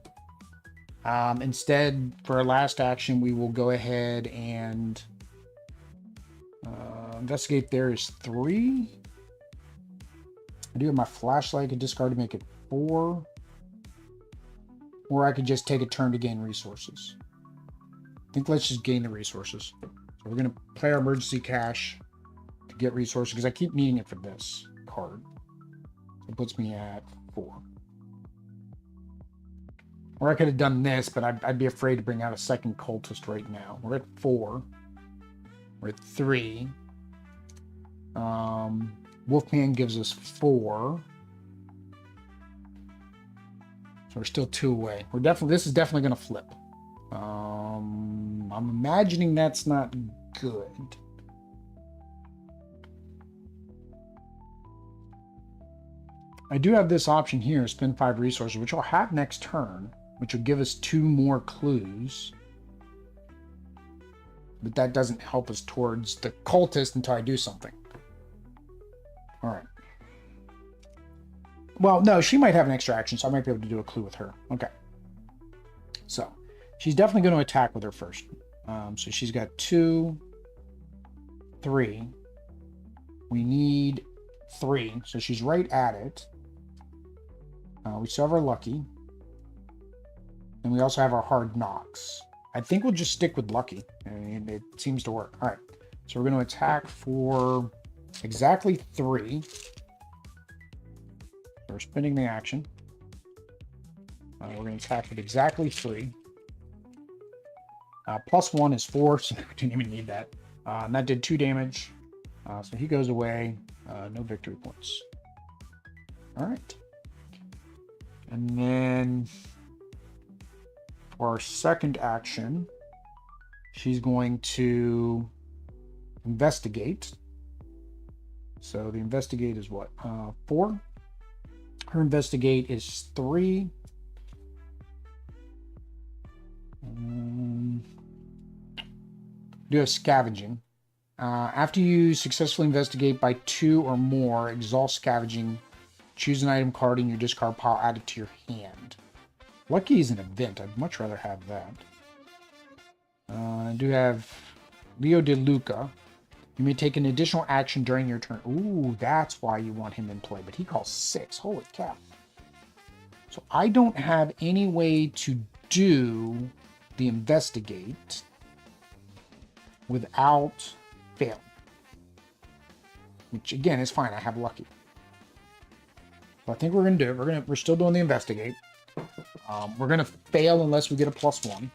Instead, for our last action, we will go ahead and investigate. There is 3. I do have my flashlight. I could discard to make it 4. Or I could just take a turn to gain resources. I think let's just gain the resources. So we're going to play our emergency cash to get resources because I keep needing it for this card. So it puts me at 4. Or I could have done this, but I'd be afraid to bring out a second cultist right now. We're at 4. We're at 3. Wolfman gives us 4. So we're still 2 away. This is definitely going to flip. I'm imagining that's not good. I do have this option here, spend 5 resources, which I'll have next turn, which will give us 2 more clues. But that doesn't help us towards the cultist until I do something. All right. Well, no, she might have an extra action, so I might be able to do a clue with her. Okay. So, she's definitely going to attack with her first. So she's got 2, 3. We need 3, so she's right at it. We still have our lucky. And we also have our hard knocks. I think we'll just stick with lucky. I mean, it seems to work. All right. So we're going to attack for exactly 3. We're spending the action. We're going to attack with exactly 3. +1 is 4, so we didn't even need that. And that did 2 damage. So he goes away. No victory points. All right. And then for our second action, she's going to investigate. So the investigate is what? 4. Her investigate is 3. Do have scavenging. After you successfully investigate by 2 or more, exhaust scavenging. Choose an item card in your discard pile, add it to your hand. Lucky is an event. I'd much rather have that. I do have Leo De Luca. You may take an additional action during your turn. Ooh, that's why you want him in play. But he calls 6. Holy cow. So I don't have any way to do the investigate without failing. Which again is fine. I have lucky. So I think we're gonna do it. We're still doing the investigate. We're gonna fail unless we get a +1. So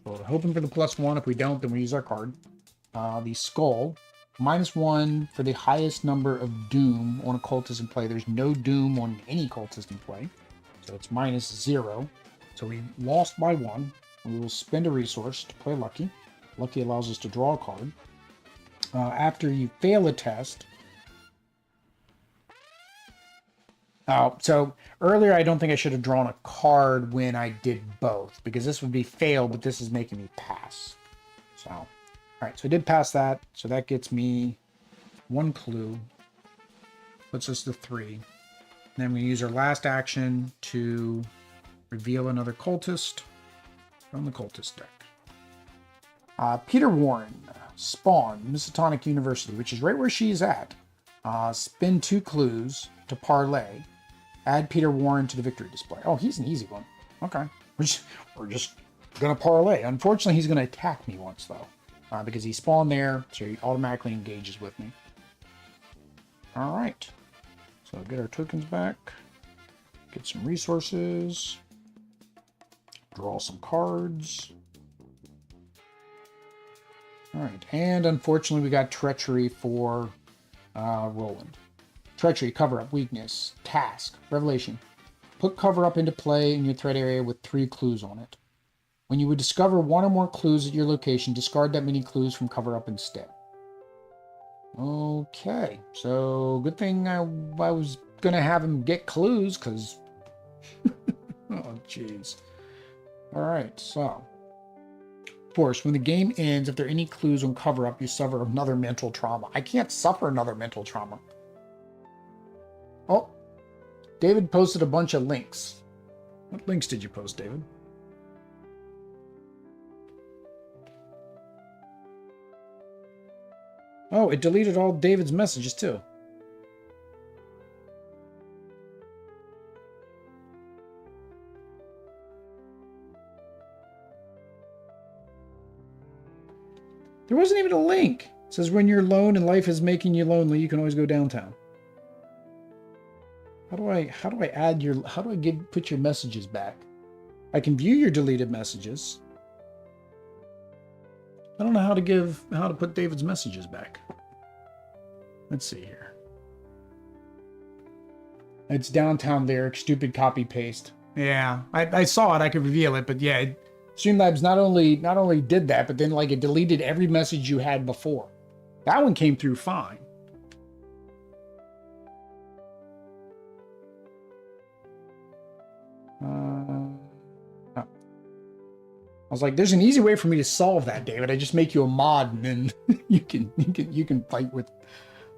we're hoping for the +1. If we don't, then we use our card. The skull, -1 for the highest number of doom on a cultist in play. There's no doom on any cultist in play, so it's -0. So we lost by 1. We will spend a resource to play lucky. Lucky allows us to draw a card. After you fail a test. So earlier I don't think I should have drawn a card when I did both, because this would be fail, but this is making me pass. So, all right, so I did pass that. So that gets me 1 clue. Puts us to 3. And then we use our last action to reveal another cultist from the cultist deck. Peter Warren, Spawn, Miskatonic University, which is right where she's at. Spin 2 clues to parlay. Add Peter Warren to the victory display. Oh, he's an easy one. Okay. We're just going to parlay. Unfortunately, he's going to attack me once, though. Because he spawned there, so he automatically engages with me. All right. So get our tokens back. Get some resources. Draw some cards. All right. And unfortunately, we got treachery for Roland. Treachery, cover-up, weakness, task, revelation. Put cover up into play in your threat area with 3 clues on it. When you would discover 1 or more clues at your location, discard that many clues from cover up instead. Okay, so good thing I was going to have him get clues, because... oh, jeez. Alright, so... Of course, when the game ends, if there are any clues on cover up, you suffer another mental trauma. I can't suffer another mental trauma. Oh, David posted a bunch of links. What links did you post, David? Oh, it deleted all David's messages, too. There wasn't even a link. It says when you're alone and life is making you lonely, you can always go downtown. How do I put your messages back? I can view your deleted messages. I don't know how to put David's messages back. Let's see here. It's downtown lyric, stupid copy paste. Yeah, I saw it. I could reveal it, but yeah, Streamlabs not only did that, but then like it deleted every message you had before. That one came through fine. I was like, there's an easy way for me to solve that, David. I just make you a mod, and then you can fight with.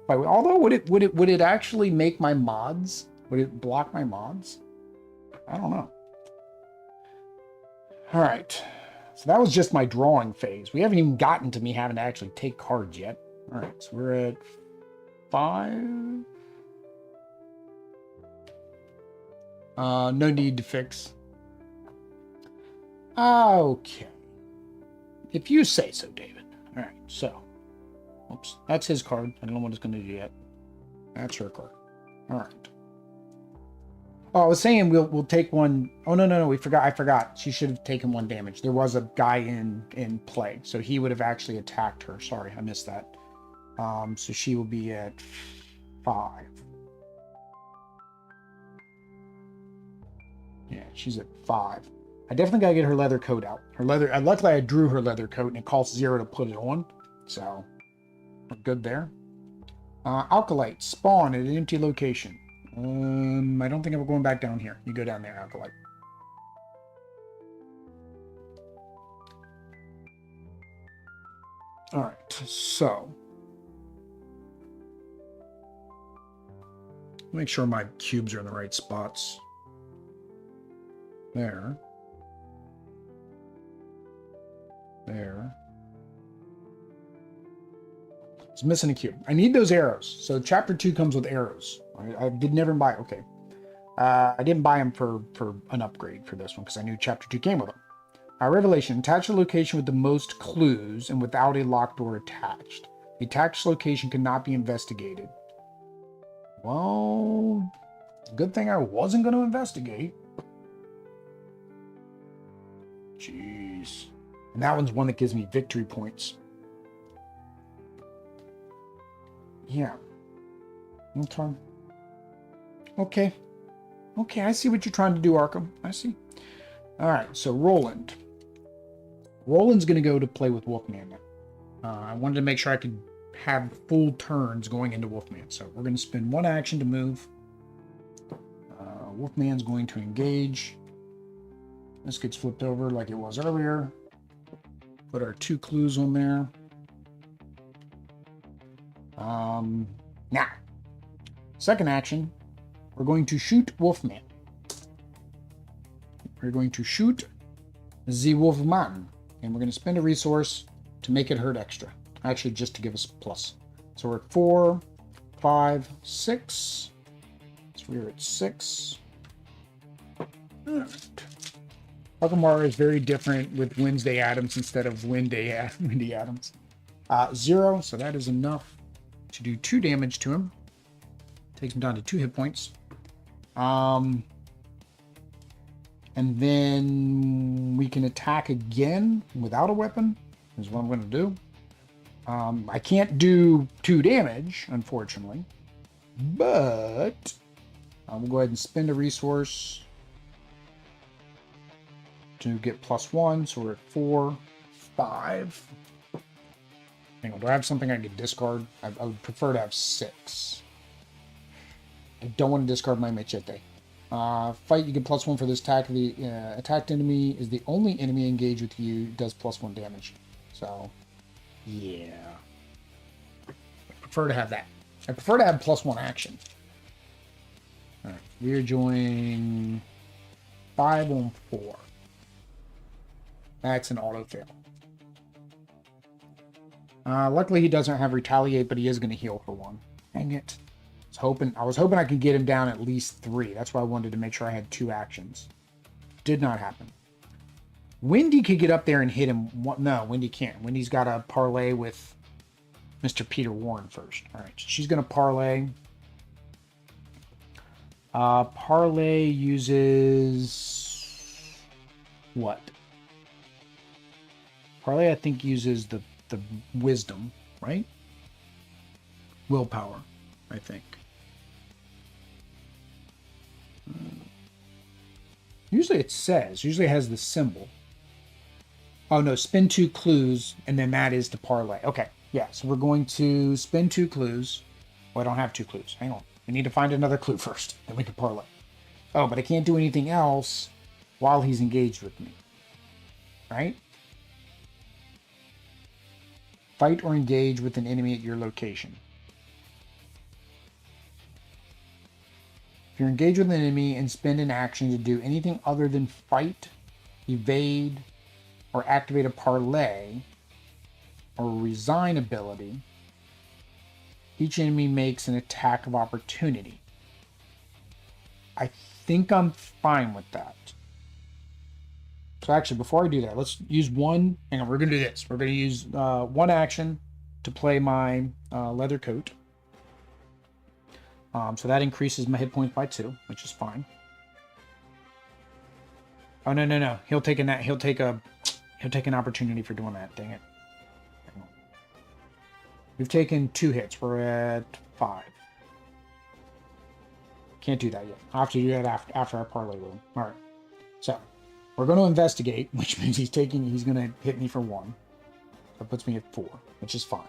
Although would it actually make my mods? Would it block my mods? I don't know. All right, so that was just my drawing phase. We haven't even gotten to me having to actually take cards yet. All right, so we're at 5. No need to fix. Okay. If you say so, David. All right, so. Oops, that's his card. I don't know what it's going to do yet. That's her card. All right. Oh, I was saying we'll take one. Oh, no, we forgot. I forgot. She should have taken 1 damage. There was a guy in play, so he would have actually attacked her. Sorry, I missed that. So she will be at 5. Yeah, she's at 5. I definitely gotta get her leather coat out. Her leather. Luckily, I drew her leather coat, and it costs 0 to put it on. So we're good there. Alkalite spawn at an empty location. I don't think I'm going back down here. You go down there, Alkalite. All right, so make sure my cubes are in the right spots. There. There. It's missing a cube. I need those arrows. So chapter 2 comes with arrows. I did never buy. Okay. I didn't buy them for an upgrade for this one because I knew chapter 2 came with them. Revelation. Attach a location with the most clues and without a locked door attached. The attached location cannot be investigated. Well, good thing I wasn't going to investigate. Jeez. And that one's one that gives me victory points. Yeah. Okay. Okay, I see what you're trying to do, Arkham. I see. All right, so Roland. Roland's going to go to play with Wolfman. I wanted to make sure I could have full turns going into Wolfman. So we're going to spend 1 action to move. Wolfman's going to engage. This gets flipped over like it was earlier. Put our 2 clues on there. Now, second action, we're going to shoot Wolfman. We're going to shoot the Wolfman, and we're going to spend a resource to make it hurt extra. Actually, just to give us a plus. So we're at 4, 5, 6. So we're at 6. All right. Arkham is very different with Wednesday Addams instead of Wendy Addams. 0, so that is enough to do 2 damage to him. Takes him down to 2 hit points. And then we can attack again without a weapon, is what I'm going to do. I can't do 2 damage, unfortunately. But we'll go ahead and spend a resource to get +1, so we're at 4, 5. Hang on, do I have something I could discard? I would prefer to have 6. I don't want to discard my machete. Fight, you get +1 for this attack. The attacked enemy is the only enemy engaged with you, does +1 damage. So, yeah. I prefer to have that. I prefer to have +1 action. Alright, we are doing 5 on 4. That's an auto fail. Luckily he doesn't have retaliate, but he is going to heal for 1. Dang it. I was hoping I could get him down at least 3. That's why I wanted to make sure I had 2 actions. Did not happen. Wendy could get up there and hit him. No, Wendy can't. Wendy's got to parlay with Mr. Peter Warren first. All right, so she's going to parlay. Parlay uses what? Parlay, I think, uses the wisdom, right? Willpower, I think. Usually it has the symbol. Oh no, spend 2 clues, and then that is to parlay. Okay, yeah, so we're going to spend 2 clues. Well, I don't have 2 clues. Hang on. We need to find another clue first, then we can parlay. Oh, but I can't do anything else while he's engaged with me. Right? Fight or engage with an enemy at your location. If you're engaged with an enemy and spend an action to do anything other than fight, evade, or activate a parlay or resign ability, each enemy makes an attack of opportunity. I think I'm fine with that. So actually, before I do that, let's use one. Hang on, we're going to do this. We're going to use 1 action to play my leather coat. So that increases my hit points by 2, which is fine. Oh no! He'll take an opportunity for doing that. Dang it! We've taken 2 hits. We're at 5. Can't do that yet. I'll have to do that after our parlay roll. All right. So we're going to investigate, which means he's going to hit me for 1. That puts me at 4, which is fine.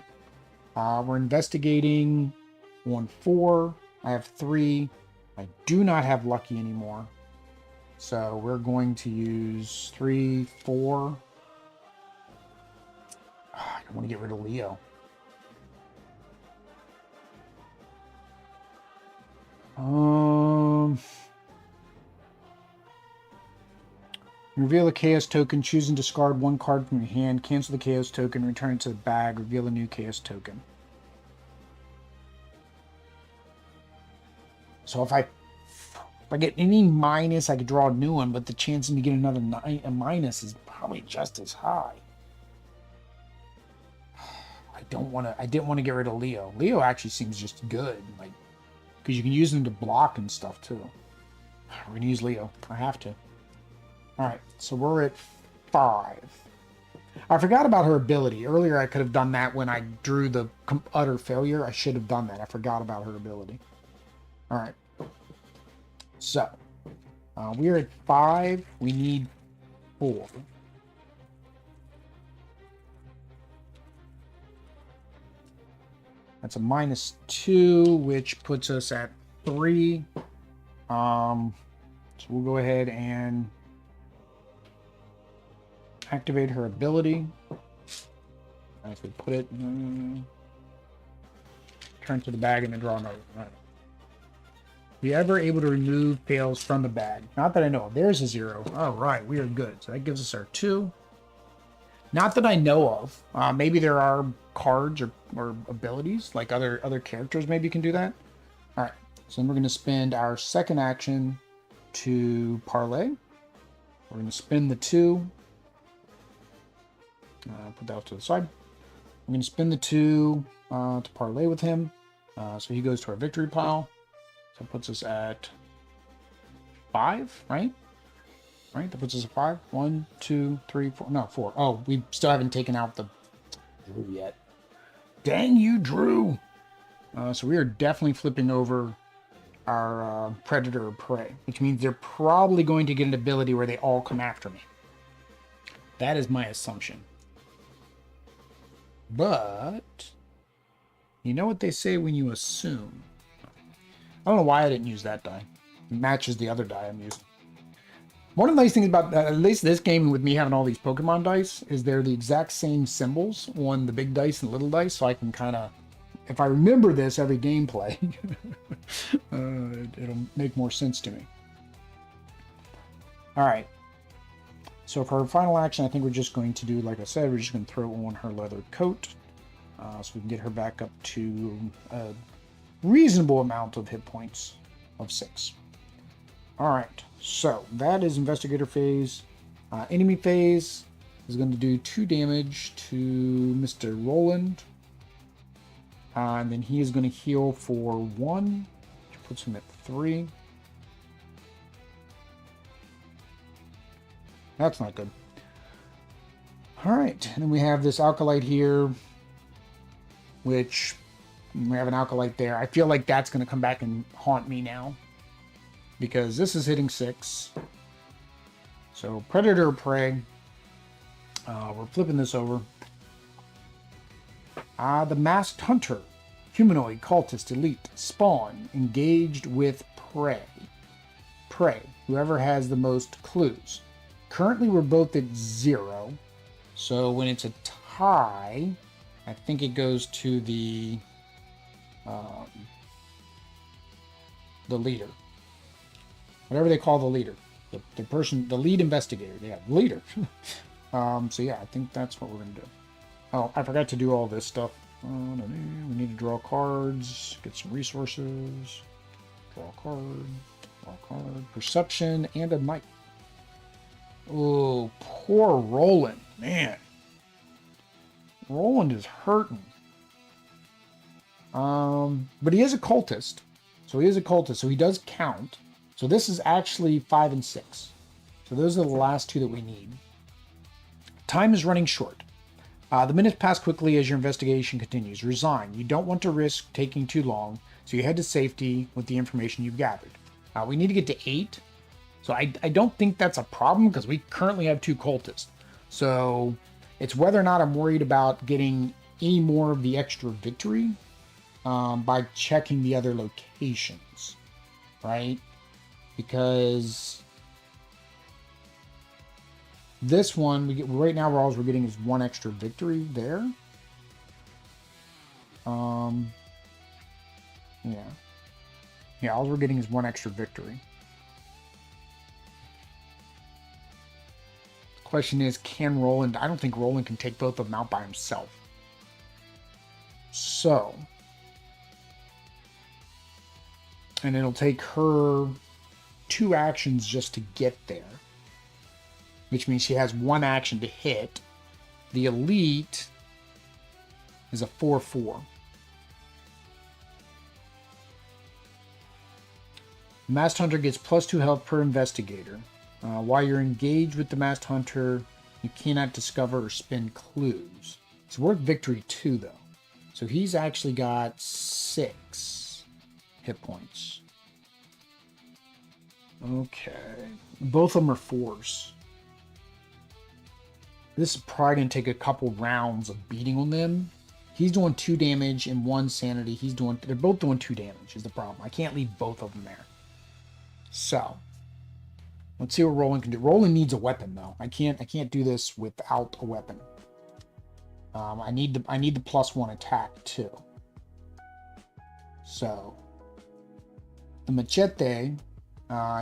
We're investigating on 4. I have 3. I do not have lucky anymore. So we're going to use 3, 4. I want to get rid of Leo. Reveal a chaos token, choose and discard 1 card from your hand, cancel the chaos token, return it to the bag, reveal a new chaos token. So if I get any minus, I could draw a new one, but the chance of me getting another a minus is probably just as high. I didn't want to get rid of Leo. Leo actually seems just good, like, because you can use them to block and stuff too. We're gonna use Leo. I have to. All right, so we're at 5. I forgot about her ability. Earlier I could have done that when I drew the utter failure. I should have done that. I forgot about her ability. All right. So, we're at 5. We need 4. That's a -2, which puts us at 3. So we'll go ahead and activate her ability. I could put it, turn to the bag and then draw another. Right. Be ever able to remove fails from the bag? Not that I know of. There's a 0. Oh, right. We are good. So that gives us our 2. Not that I know of. Maybe there are cards or abilities, like other characters maybe can do that. All right. So then we're going to spend our second action to parlay. We're going to spend the 2. Put that off to the side. I'm going to spend the 2 to parlay with him. So he goes to our victory pile. So it puts us at 5, right? Right, that puts us at 5. 1, 2, 3, 4. No, 4. Oh, we still haven't taken out the Drew yet. Dang you, Drew! So we are definitely flipping over our predator or prey, which means they're probably going to get an ability where they all come after me. That is my assumption. But you know what they say when you assume. I don't know why I didn't use that die. It matches the other die I'm using. One of the nice things about at least this game, with me having all these Pokemon dice, is they're the exact same symbols on the big dice and little dice, so I can kind of, if I remember this every gameplay, it'll make more sense to me. All right. So for our final action, I think we're just going to do, like I said, we're just going to throw on her leather coat, so we can get her back up to a reasonable amount of hit points of 6. All right, so that is investigator phase. Enemy phase is going to do 2 damage to Mr. Roland, and then he is going to heal for 1, which puts him at 3. That's not good. All right, and then we have this Alkalite here, which we have an Alkalite there. I feel like that's going to come back and haunt me now, because this is hitting 6. So Predator Prey. We're flipping this over. The Masked Hunter, humanoid, cultist, elite, spawn, engaged with prey. Prey, whoever has the most clues. Currently, we're both at 0. So when it's a tie, I think it goes to the leader. Whatever they call the leader. The person, the lead investigator. Yeah, the leader. So yeah, I think that's what we're going to do. Oh, I forgot to do all this stuff. We need to draw cards, get some resources, draw a card, perception, and a knight. Oh, poor Roland. Man. Roland is hurting. But he is a cultist. So he does count. So this is actually 5 and 6. So those are the last 2 that we need. Time is running short. The minutes pass quickly as your investigation continues. Resign. You don't want to risk taking too long, so you head to safety with the information you've gathered. We need to get to 8. So I don't think that's a problem, because we currently have 2 cultists. So it's whether or not I'm worried about getting any more of the extra victory by checking the other locations, right? Because this one, right now all we're getting is 1 extra victory there. Yeah, all we're getting is 1 extra victory. Question is, can Roland... I don't think Roland can take both of them out by himself. So... And it'll take her 2 actions just to get there. Which means she has 1 action to hit. The elite is a 4/4. Masked Hunter gets +2 health per investigator. While you're engaged with the Masked Hunter, you cannot discover or spin clues. It's worth victory 2, though. So he's actually got 6 hit points. Okay. Both of them are 4s. This is probably going to take a couple rounds of beating on them. He's doing 2 damage and 1 sanity. They're both doing 2 damage is the problem. I can't leave both of them there. So, let's see what Roland can do. Roland needs a weapon, though. I can't do this without a weapon. I need the +1 attack too. So, the machete,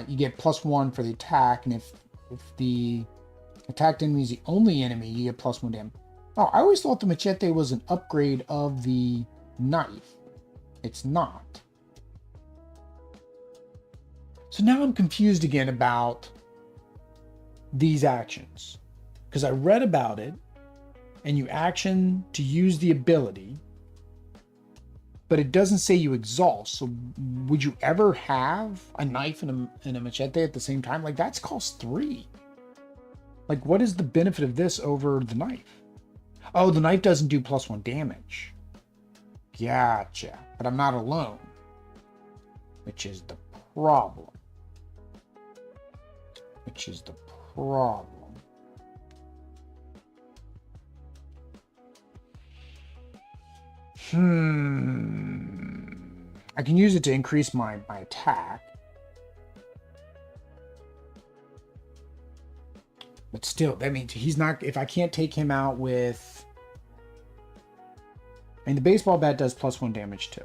you get +1 for the attack, and if the attacked enemy is the only enemy, you get +1 damage. Oh, I always thought the machete was an upgrade of the knife. It's not. So now I'm confused again about these actions. Because I read about it, and you action to use the ability, but it doesn't say you exhaust. So would you ever have a knife and a machete at the same time? Like, that's cost 3. Like, what is the benefit of this over the knife? Oh, the knife doesn't do +1 damage. Gotcha. But I'm not alone, which is the problem. I can use it to increase my attack. But still, that means he's not... If I can't take him out with... I mean, the baseball bat does +1 damage too.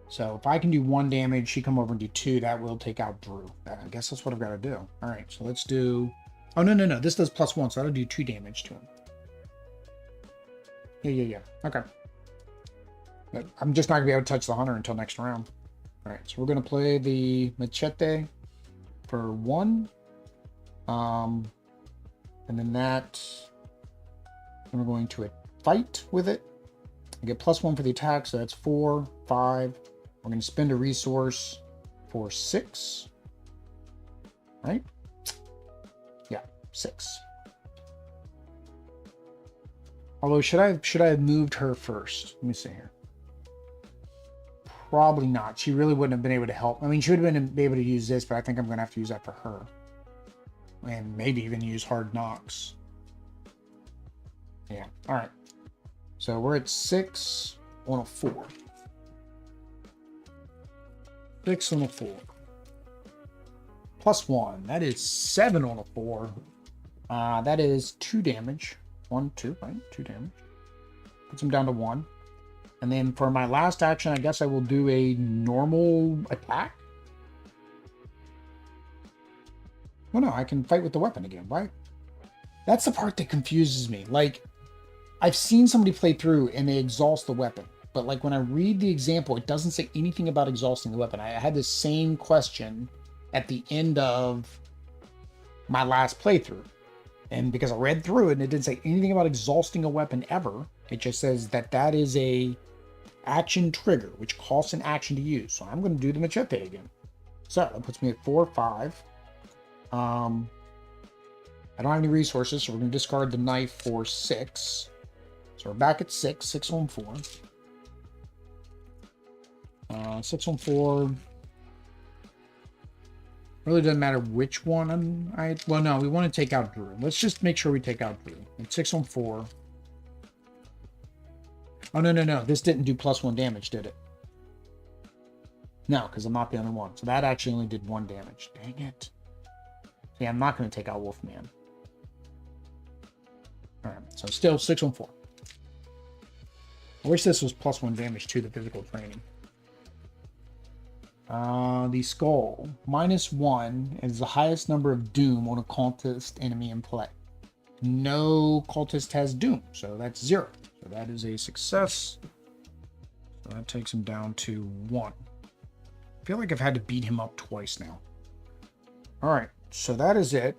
So if I can do 1 damage, she come over and do 2, that will take out Drew. I guess that's what I've got to do. All right, so let's do... Oh, no. This does +1, so that'll do 2 damage to him. Yeah. Okay. But I'm just not going to be able to touch the hunter until next round. All right, so we're going to play the machete for 1. And then that... And we're going to fight with it. I get +1 for the attack, so that's 4, 5. We're going to spend a resource for 6. Right? Yeah, 6. Although, should I have moved her first? Let me see here. Probably not. She really wouldn't have been able to help. I mean, she would have been able to use this, but I think I'm going to have to use that for her. And maybe even use Hard Knocks. Yeah, all right. So we're at 6 on a 4. 6 on a 4. +1. That is 7 on a 4. That is 2 damage. 1, 2, right? 2 damage. Puts him down to 1. And then for my last action, I guess I will do a normal attack. Well, no, I can fight with the weapon again, right? That's the part that confuses me. Like, I've seen somebody play through and they exhaust the weapon. But like when I read the example, it doesn't say anything about exhausting the weapon. I had the same question at the end of my last playthrough. And because I read through it and it didn't say anything about exhausting a weapon ever, it just says that that is a action trigger, which costs an action to use. So I'm going to do the machete again. So that puts me at 4, 5. I don't have any resources, so we're going to discard the knife for 6. So we're back at 6, 6 on 4. 6 on 4. Really doesn't matter which one well, no, we want to take out Drew. Let's just make sure we take out Drew. And 6 on 4. Oh, no. This didn't do +1 damage, did it? No, because I'm not the only one. So that actually only did 1 damage. Dang it. Yeah, I'm not going to take out Wolfman. Alright, so still 6 on 4. I wish this was +1 damage to the physical training. The skull. -1 is the highest number of doom on a cultist enemy in play. No cultist has doom, so that's 0. So that is a success. So that takes him down to 1. I feel like I've had to beat him up twice now. Alright, so that is it.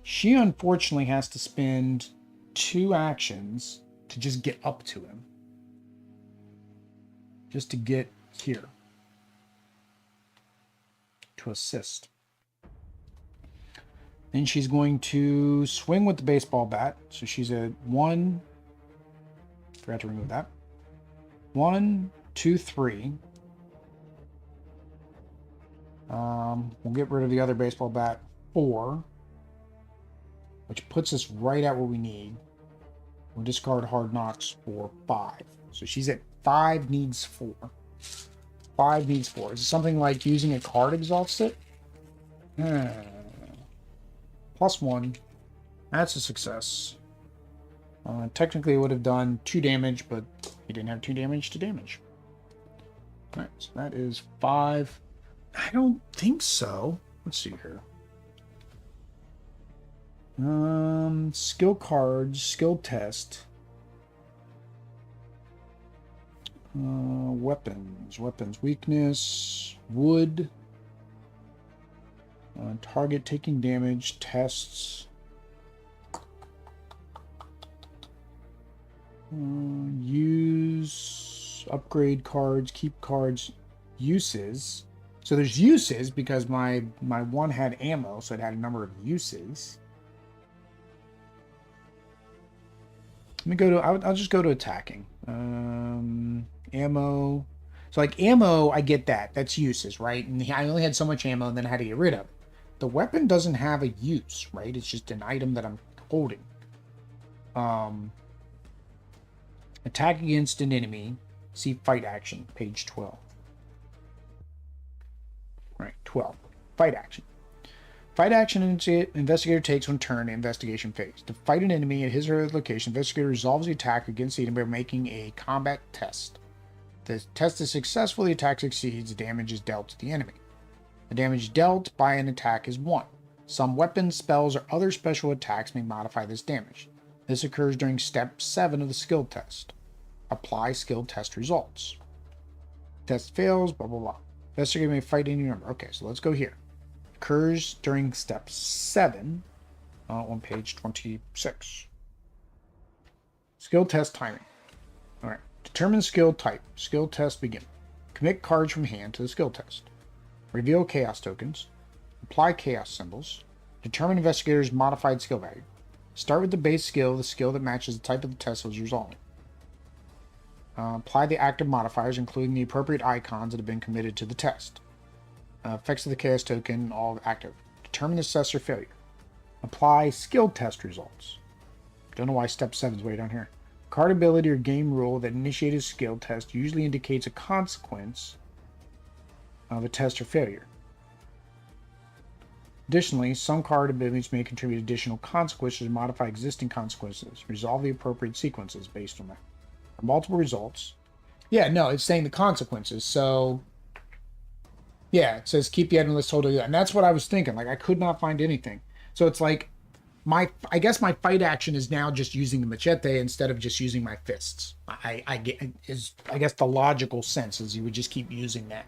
She unfortunately has to spend 2 actions to just get up to him. Just to get here. To assist. Then she's going to swing with the baseball bat. So she's at 1. Forgot to remove that. 1, 2, 3. We'll get rid of the other baseball bat. 4. Which puts us right at what we need. We'll discard Hard Knocks for 5. So she's at 5, needs 4. 5 needs 4. Is it something like using a card exhausts it? +1. That's a success. Technically it would have done 2 damage, but he didn't have 2 damage to damage. Alright, so that is 5. I don't think so. Let's see here. Skill cards, skill test. Weapons weakness, wood, target taking damage, tests, use, upgrade cards, keep cards, uses. So there's uses because my one had ammo, so it had a number of uses. Let me go to, I'll just go to attacking. Ammo. So like ammo, I get that. That's uses, right? And I only had so much ammo and then I had to get rid of it. The weapon doesn't have a use, right? It's just an item that I'm holding. Attack against an enemy. See fight action, page 12. Right, 12. Fight action. Fight action investigator takes on turn investigation phase. To fight an enemy at his or her location, investigator resolves the attack against the enemy by making a combat test. The test is successful, the attack succeeds, the damage is dealt to the enemy. The damage dealt by an attack is 1. Some weapons, spells, or other special attacks may modify this damage. This occurs during step 7 of the skill test. Apply skill test results. Test fails, blah, blah, blah. Investigator may fight any number. Okay, so let's go here. Occurs during step 7 on page 26. Skill test timing. All right. Determine skill type. Skill test begin. Commit cards from hand to the skill test. Reveal chaos tokens. Apply chaos symbols. Determine investigator's modified skill value. Start with the base skill, the skill that matches the type of the test was resolving. Apply the active modifiers, including the appropriate icons that have been committed to the test. Effects of the chaos token, all active. Determine the success or failure. Apply skill test results. Don't know why step 7 is way down here. Card ability or game rule that initiated a skill test usually indicates a consequence of a test or failure. Additionally, some card abilities may contribute additional consequences or modify existing consequences. Resolve the appropriate sequences based on that. Multiple results. Yeah, no, it's saying the consequences. So, yeah, it says keep the item list totally. And that's what I was thinking. Like, I could not find anything. So it's like, I guess my fight action is now just using the machete instead of just using my fists. I guess the logical sense is you would just keep using that.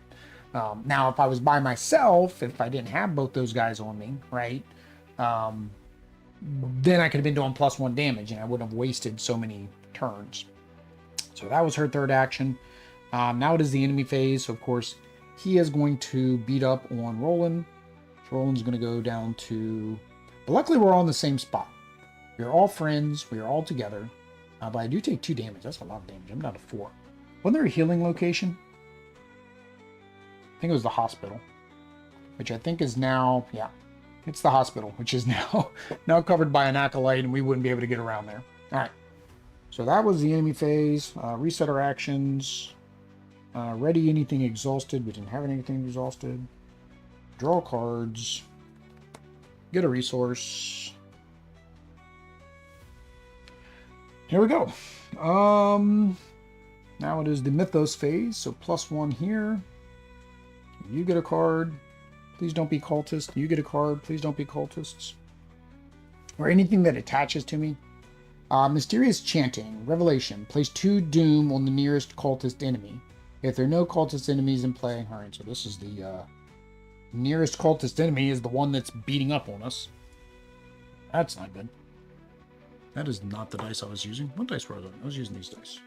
Now, if I was by myself, if I didn't have both those guys on me, right, then I could have been doing +1 damage and I wouldn't have wasted so many turns. So that was her third action. Now it is the enemy phase. So, of course, he is going to beat up on Roland. So Roland's going to go down to... But luckily, we're all in the same spot. We are all friends. We are all together. But I do take 2 damage. That's a lot of damage. I'm down to 4. Wasn't there a healing location? I think it was the hospital. Which I think is now... Yeah. It's the hospital. Which is now covered by an acolyte. And we wouldn't be able to get around there. All right. So that was the enemy phase. Reset our actions. Ready anything exhausted. We didn't have anything exhausted. Draw cards. Get a resource. Here we go. Now it is the Mythos phase. So +1 here. You get a card. Please don't be cultists. You get a card. Please don't be cultists. Or anything that attaches to me. Mysterious chanting. Revelation. Place 2 doom on the nearest cultist enemy. If there are no cultist enemies in play. Alright, so this is the nearest cultist enemy is the one that's beating up on us. That's not good. That is not the dice I was using. What dice were I using? I was using these dice.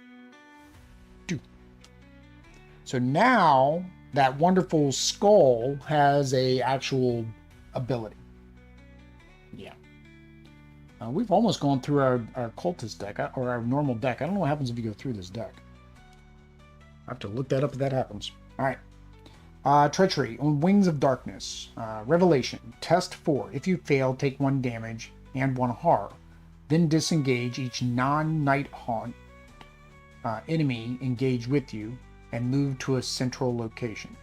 2. So now that wonderful skull has a actual ability. Yeah. We've almost gone through our cultist deck, or our normal deck. I don't know what happens if you go through this deck. I have to look that up if that happens. Alright. Treachery. On Wings of Darkness. Revelation. Test 4. If you fail, take 1 damage and 1 horror. Then disengage each non-night haunt enemy engaged with you and move to a central location.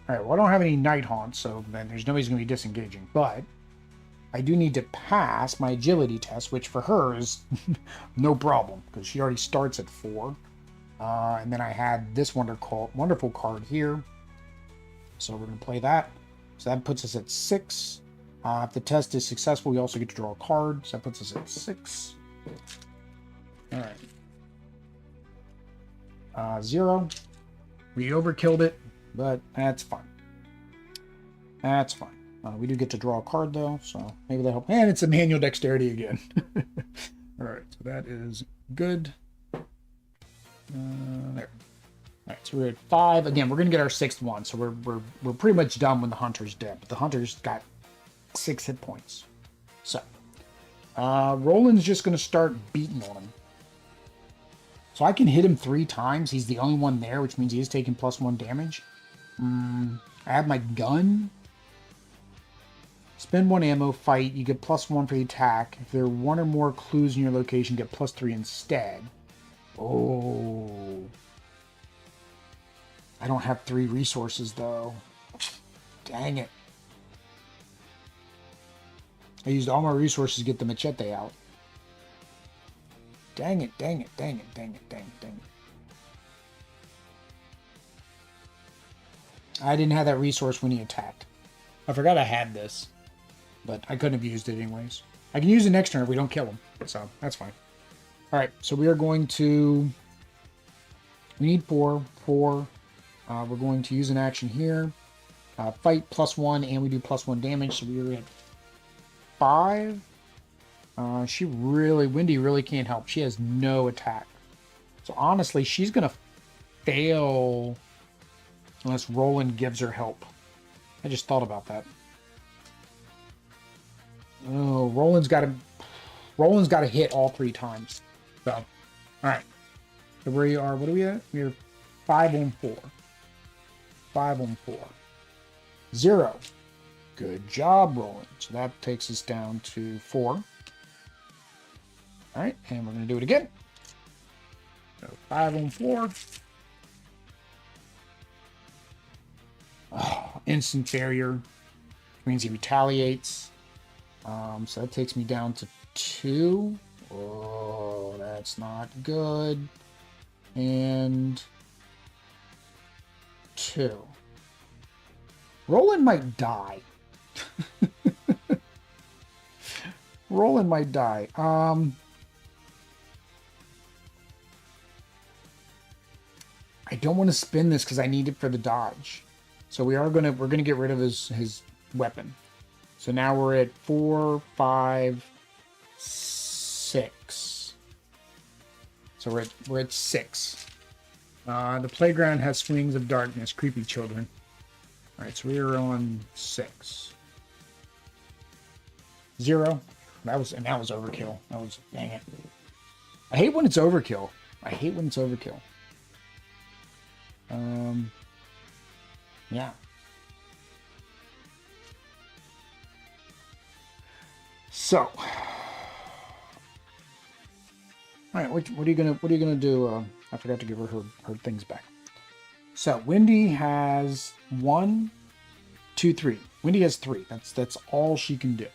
Alright, well I don't have any night haunts, so then there's nobody's going to be disengaging. But I do need to pass my agility test, which for her is no problem, because she already starts at 4. And then I had this wonderful card here. So we're going to play that. So that puts us at 6. If the test is successful, we also get to draw a card. So that puts us at 6. Alright. 0. We overkilled it, but that's fine. That's fine. We do get to draw a card, though, so maybe that helps. And it's a manual dexterity again. Alright, so that is good. There. Alright, so we're at 5. Again, we're going to get our 6th one, so we're pretty much done when the hunter's dead. But the hunter's got 6 hit points. So, Roland's just going to start beating on him. So I can hit him 3 times. He's the only one there, which means he is taking +1 damage. I have my gun. Spend 1 ammo, fight. You get +1 for the attack. If there are 1 or more clues in your location, get +3 instead. Oh. I don't have 3 resources, though. Dang it. I used all my resources to get the machete out. Dang it, dang it, dang it, dang it, dang it, dang it. I didn't have that resource when he attacked. I forgot I had this. But I couldn't have used it anyways. I can use it next turn if we don't kill him. So, that's fine. Alright, so we are going to... We need 4. 4. We're going to use an action here. Fight +1, and we do +1 damage. So we are at 5. Wendy really can't help. She has no attack. So honestly, she's going to fail unless Roland gives her help. I just thought about that. Oh, Roland's got to hit all 3 times. So, all right. So where you are? What are we at? We're 5 on 4. 5 on 4. 0. Good job, Roland. So that takes us down to 4. All right, and we're going to do it again. So 5 on 4. Oh, instant failure. Which means he retaliates. So that takes me down to 2. Oh, that's not good. And 2. Roland might die. Roland might die. I don't want to spin this because I need it for the dodge. So we're gonna get rid of his weapon. So now we're at 4, 5, 6. So we're at 6. The playground has swings of darkness, creepy children. All right, so we are on 6. 0. That was overkill. That was, dang it. I hate when it's overkill. I hate when it's overkill. Yeah. So, all right. What are you gonna do? I forgot to give her things back. So Wendy has 1, 2, 3. Wendy has 3. That's all she can do.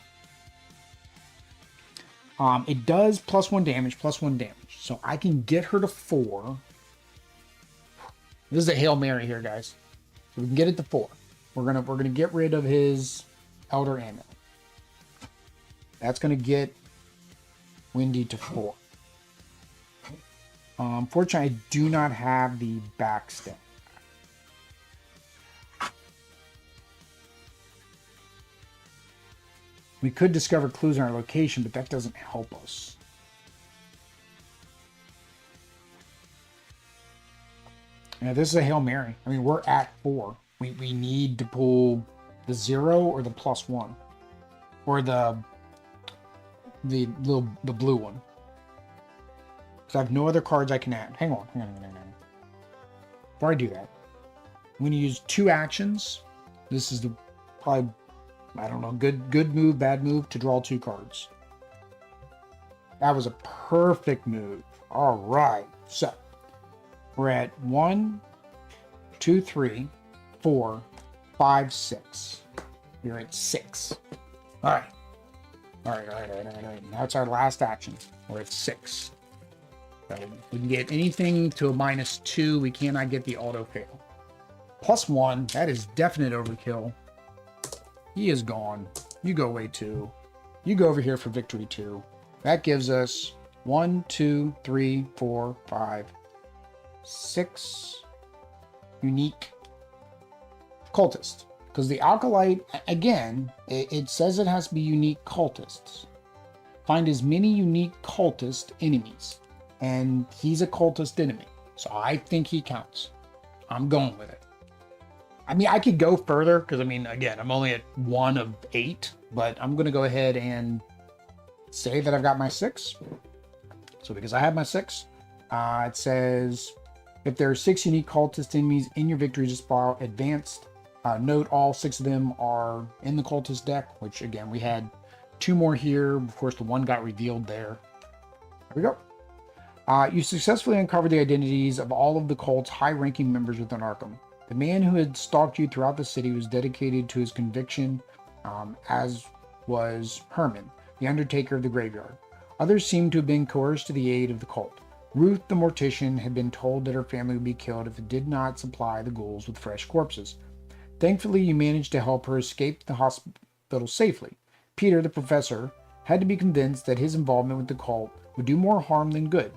It does +1 damage, +1 damage. So I can get her to 4. This is a Hail Mary here, guys. So we can get it to 4. We're gonna get rid of his Elder Amulet. That's gonna get Wendy to 4. Fortunately, I do not have the backstab. We could discover clues in our location, but that doesn't help us. Yeah, this is a Hail Mary. I mean, we're at 4. We need to pull the 0 or the +1. Or the blue one. Because I have no other cards I can add. Hang on. Before I do that, I'm going to use 2 actions. This is the probably, I don't know, good move, bad move to draw 2 cards. That was a perfect move. All right. So we're at 1, 2, 3, 4, 5, 6. You're at 6. All right. All right. Now it's our last action. We're at 6. So we can get anything to a -2. We cannot get the auto fail. +1. That is definite overkill. He is gone. You go away 2. You go over here for victory 2. That gives us 1, 2, 3, 4, 5, 6 unique cultists. Because the Alkalite, again, it says it has to be unique cultists. Find as many unique cultist enemies. And he's a cultist enemy. So I think he counts. I'm going with it. I mean, I could go further because, I mean, again, I'm only at 1 of 8. But I'm going to go ahead and say that I've got my 6. So because I have my 6, it says, if there are 6 unique cultist enemies in your victory spell, advanced Note all 6 of them are in the cultist deck, which again, we had 2 more here. Of course, the one got revealed there. There we go. You successfully uncovered the identities of all of the cult's high-ranking members within Arkham. The man who had stalked you throughout the city was dedicated to his conviction, as was Herman, the Undertaker of the Graveyard. Others seemed to have been coerced to the aid of the cult. Ruth, the mortician, had been told that her family would be killed if it did not supply the ghouls with fresh corpses. Thankfully, you managed to help her escape the hospital safely. Peter, the professor, had to be convinced that his involvement with the cult would do more harm than good.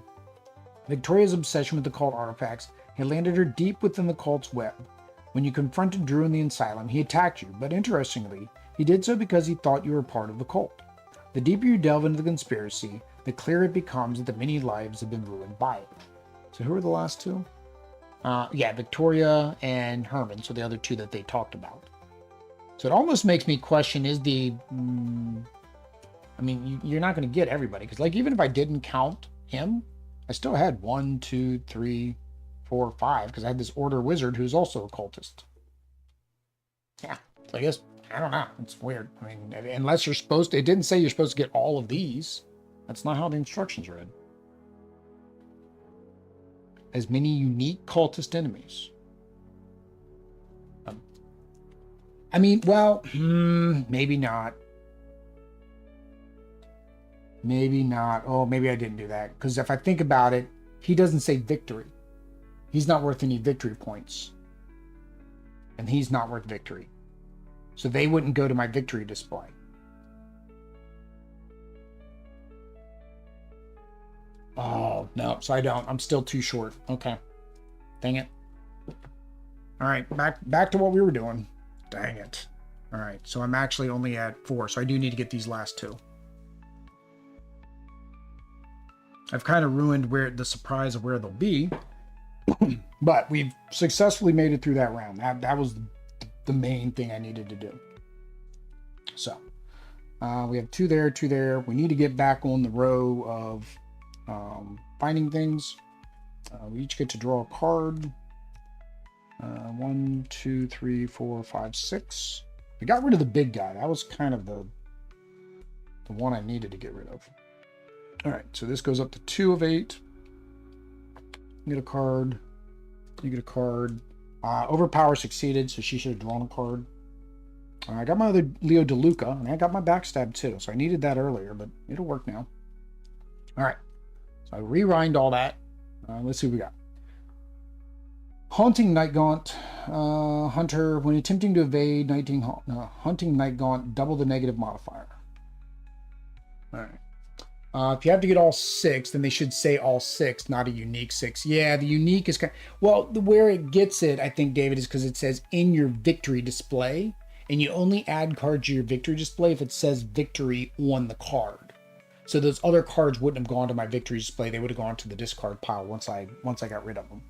Victoria's obsession with the cult artifacts had landed her deep within the cult's web. When you confronted Drew in the asylum, he attacked you, but interestingly, he did so because he thought you were part of the cult. The deeper you delve into the conspiracy, the clearer it becomes that the many lives have been ruined by it. So who are the last 2? Yeah, Victoria and Herman, so the other 2 that they talked about. So it almost makes me question, is the... I mean, you're not going to get everybody, because like even if I didn't count him, I still had 1, 2, 3, 4, 5, because I had this Order Wizard who's also a cultist. Yeah, so I guess, I don't know, it's weird. I mean, unless you're supposed to, it didn't say you're supposed to get all of these. That's not how the instructions read. As many unique cultist enemies. I mean, well, maybe not. Maybe not. Oh, maybe I didn't do that. Because if I think about it, he doesn't say victory. He's not worth any victory points. And he's not worth victory. So they wouldn't go to my victory display. Oh, no. So I don't. I'm still too short. Okay. Dang it. All right. Back to what we were doing. Dang it. All right. So I'm actually only at 4. So I do need to get these last 2. I've kind of ruined the surprise of where they'll be. But we've successfully made it through that round. That was the main thing I needed to do. So we have 2 there, 2 there. We need to get back on the row of finding things. We each get to draw a card. 1, 2, 3, 4, 5, 6. We got rid of the big guy. That was kind of the one I needed to get rid of. All right, so this goes up to 2 of 8. You get a card. You get a card. Overpower succeeded, so she should have drawn a card. I got my other Leo DeLuca, and I got my backstab too, so I needed that earlier, but it'll work now. All right, so I rewind all that. Let's see what we got. Haunting Nightgaunt. Hunter, when attempting to evade Hunting Nightgaunt, double the negative modifier. All right. If you have to get all 6, then they should say all 6, not a unique 6. Yeah, the unique is kind of, well, where it gets it, I think, David, is because it says in your victory display, and you only add cards to your victory display if it says victory on the card. So those other cards wouldn't have gone to my victory display; they would have gone to the discard pile once I got rid of them.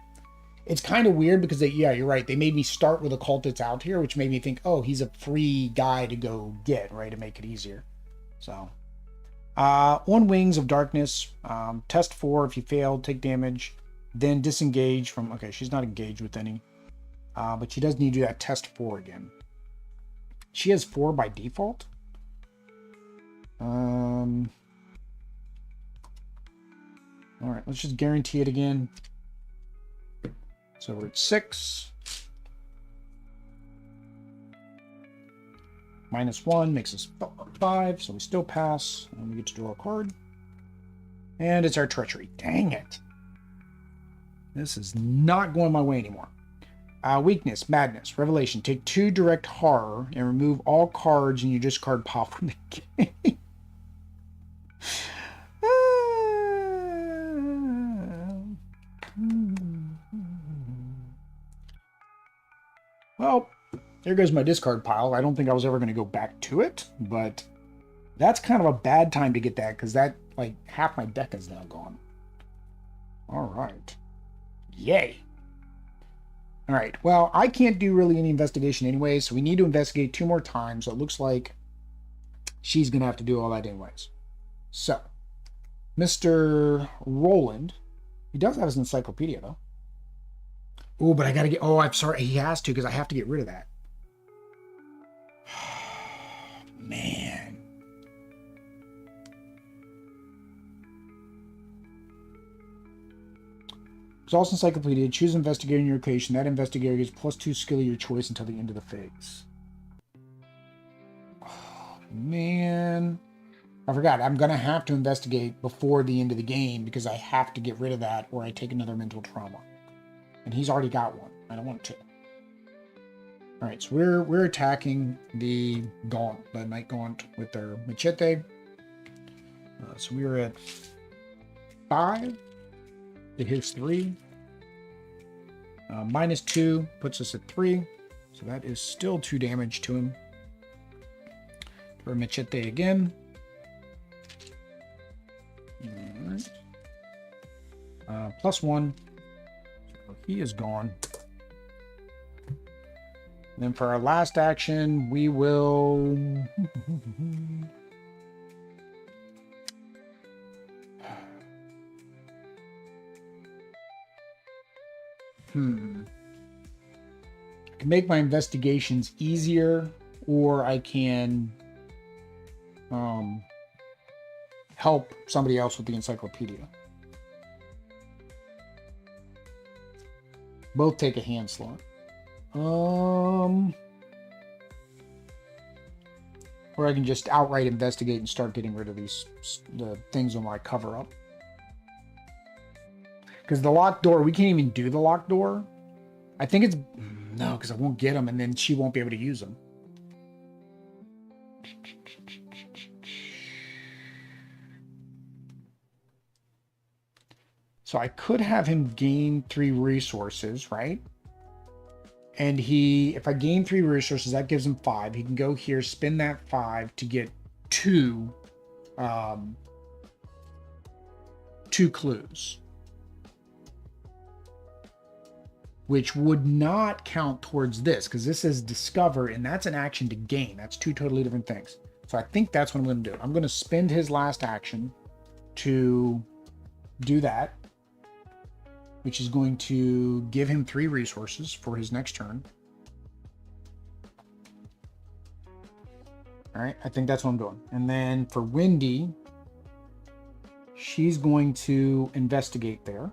It's kind of weird because yeah, you're right. They made me start with a cultist out here, which made me think, oh, he's a free guy to go get, right, to make it easier. So. On Wings of Darkness, test 4. If you fail, take damage, then disengage from... Okay, she's not engaged with any, but she does need to do that test 4 again. She has 4 by default. All right, let's just guarantee it again. So we're at 6. -1 makes us 5, so we still pass, and we get to draw a card. And it's our treachery. Dang it. This is not going my way anymore. Weakness, madness, revelation. Take 2 direct horror and remove all cards in your discard pile from the game. Well, there goes my discard pile. I don't think I was ever going to go back to it, but that's kind of a bad time to get that because that, like, half my deck is now gone. All right. Yay. All right. Well, I can't do really any investigation anyway, so we need to investigate 2 more times. So it looks like she's going to have to do all that anyways. So, Mr. Roland, he does have his encyclopedia, though. Oh, but I got to get... Oh, I'm sorry. He has to because I have to get rid of that. man. Exhaust Encyclopedia. Choose investigator in your location. That investigator gets +2 skill of your choice until the end of the phase. Oh, man. I forgot. I'm going to have to investigate before the end of the game because I have to get rid of that or I take another mental trauma. And he's already got one. I don't want to. All right, so we're attacking the Gaunt, the Night Gaunt, with their machete. So we are at 5. It hits 3. -2 puts us at 3. So that is still 2 damage to him. For machete again. All right. +1. So he is gone. And then for our last action, we will... I can make my investigations easier, or I can help somebody else with the encyclopedia. Both take a hand slot. Or I can just outright investigate and start getting rid of the things on my cover up. Because the locked door, we can't even do the locked door. I think it's... No, because I won't get them, and then she won't be able to use them. So I could have him gain 3 resources, right? And if I gain 3 resources, that gives him 5. He can go here, spend that 5 to get 2 clues. Which would not count towards this, because this is discover, and that's an action to gain. That's 2 totally different things. So I think that's what I'm going to do. I'm going to spend his last action to do that, which is going to give him 3 resources for his next turn. All right, I think that's what I'm doing. And then for Wendy, she's going to investigate there.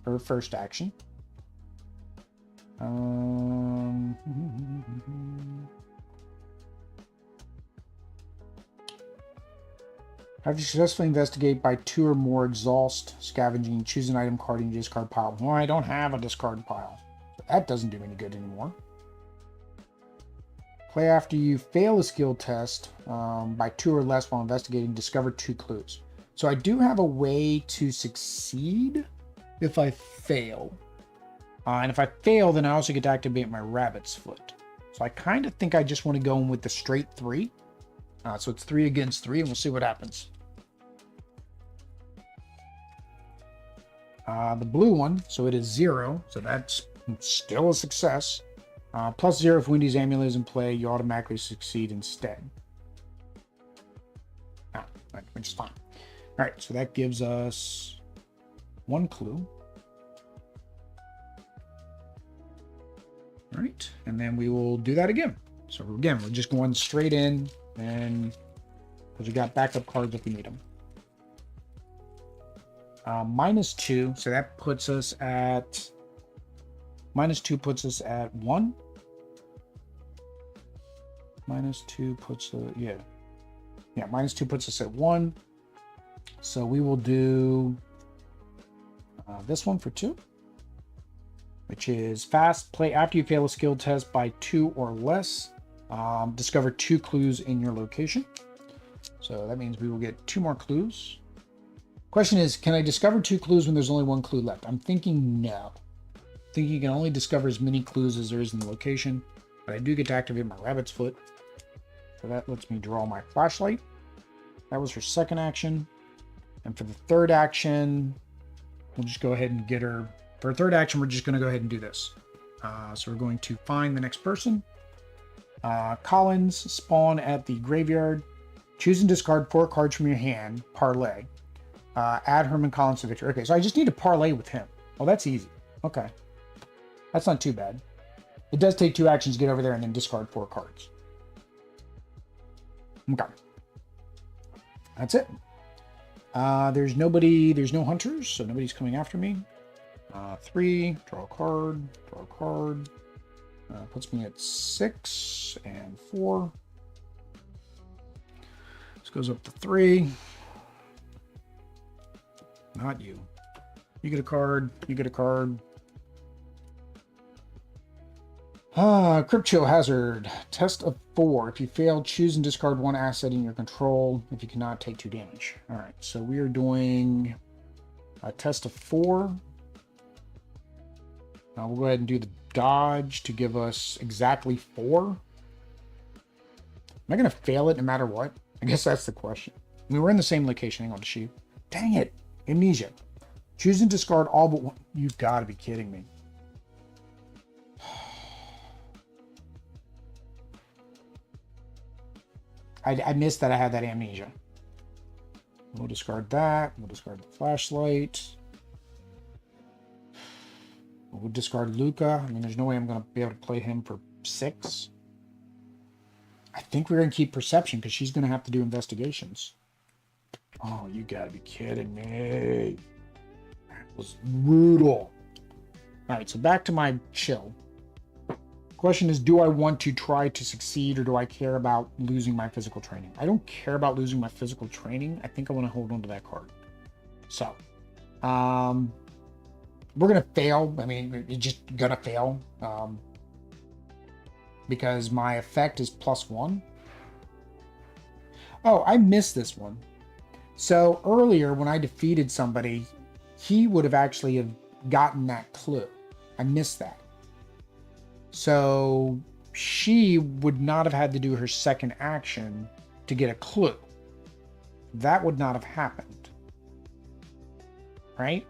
Her first action. After you successfully investigate by 2 or more, exhaust, scavenging, choose an item card in your discard pile. Well, I don't have a discard pile. So that doesn't do any good anymore. Play after you fail a skill test by 2 or less while investigating, discover 2 clues. So I do have a way to succeed if I fail. And if I fail, then I also get to activate my rabbit's foot. So I kind of think I just want to go in with the straight 3. So it's 3 against 3, and we'll see what happens. The blue one, so it is 0. So that's still a success. +0 if Wendy's amulet is in play, you automatically succeed instead. Which is fine. All right, so that gives us 1 clue. All right, and then we will do that again. So again, we're just going straight in, and because we got backup cards if we need them. -2, so that puts us at... -2 puts us at 1. -2 puts -2 puts us at 1. So we will do this one for 2, which is fast. Play after you fail a skill test by 2 or less. Discover 2 clues in your location. So that means we will get 2 more clues. Question is, can I discover 2 clues when there's only 1 clue left? I'm thinking no. I think you can only discover as many clues as there is in the location, but I do get to activate my rabbit's foot. So that lets me draw my flashlight. That was her second action. And for the third action, we'll just go ahead and get her. For a third action, we're just going to go ahead and do this. So we're going to find the next person. Collins, spawn at the graveyard. Choose and discard 4 cards from your hand. Parlay. Add Herman Collins to victory. Okay, so I just need to parlay with him. Well, that's easy. Okay. That's not too bad. It does take 2 actions to get over there and then discard 4 cards. Okay. That's it. There's nobody, there's no hunters, so nobody's coming after me. 3, draw a card, draw a card. Puts me at 6 and 4. This goes up to 3. Not you. You get a card, you get a card. Crypto hazard. Test of 4. If you fail, choose and discard 1 asset in your control. If you cannot, take 2 damage. Alright, so we are doing a test of 4. We'll go ahead and do the dodge to give us exactly 4. Am I going to fail it no matter what? I guess that's the question. We were in the same location. Hang on, sheep. Dang it. Amnesia. Choose and discard all but 1. You've got to be kidding me. I missed that I had that amnesia. We'll discard that. We'll discard the flashlight. We'll discard Luca. I mean, there's no way I'm going to be able to play him for 6. I think we're going to keep perception because she's going to have to do investigations. Oh, you got to be kidding me. That was brutal. All right, so back to my chill. Question is, do I want to try to succeed or do I care about losing my physical training? I don't care about losing my physical training. I think I want to hold on to that card. So, we're going to fail. I mean, you're just going to fail. Because my effect is +1. Oh, I missed this one. So earlier when I defeated somebody, he would have actually have gotten that clue. I missed that. So she would not have had to do her second action to get a clue. That would not have happened. Right?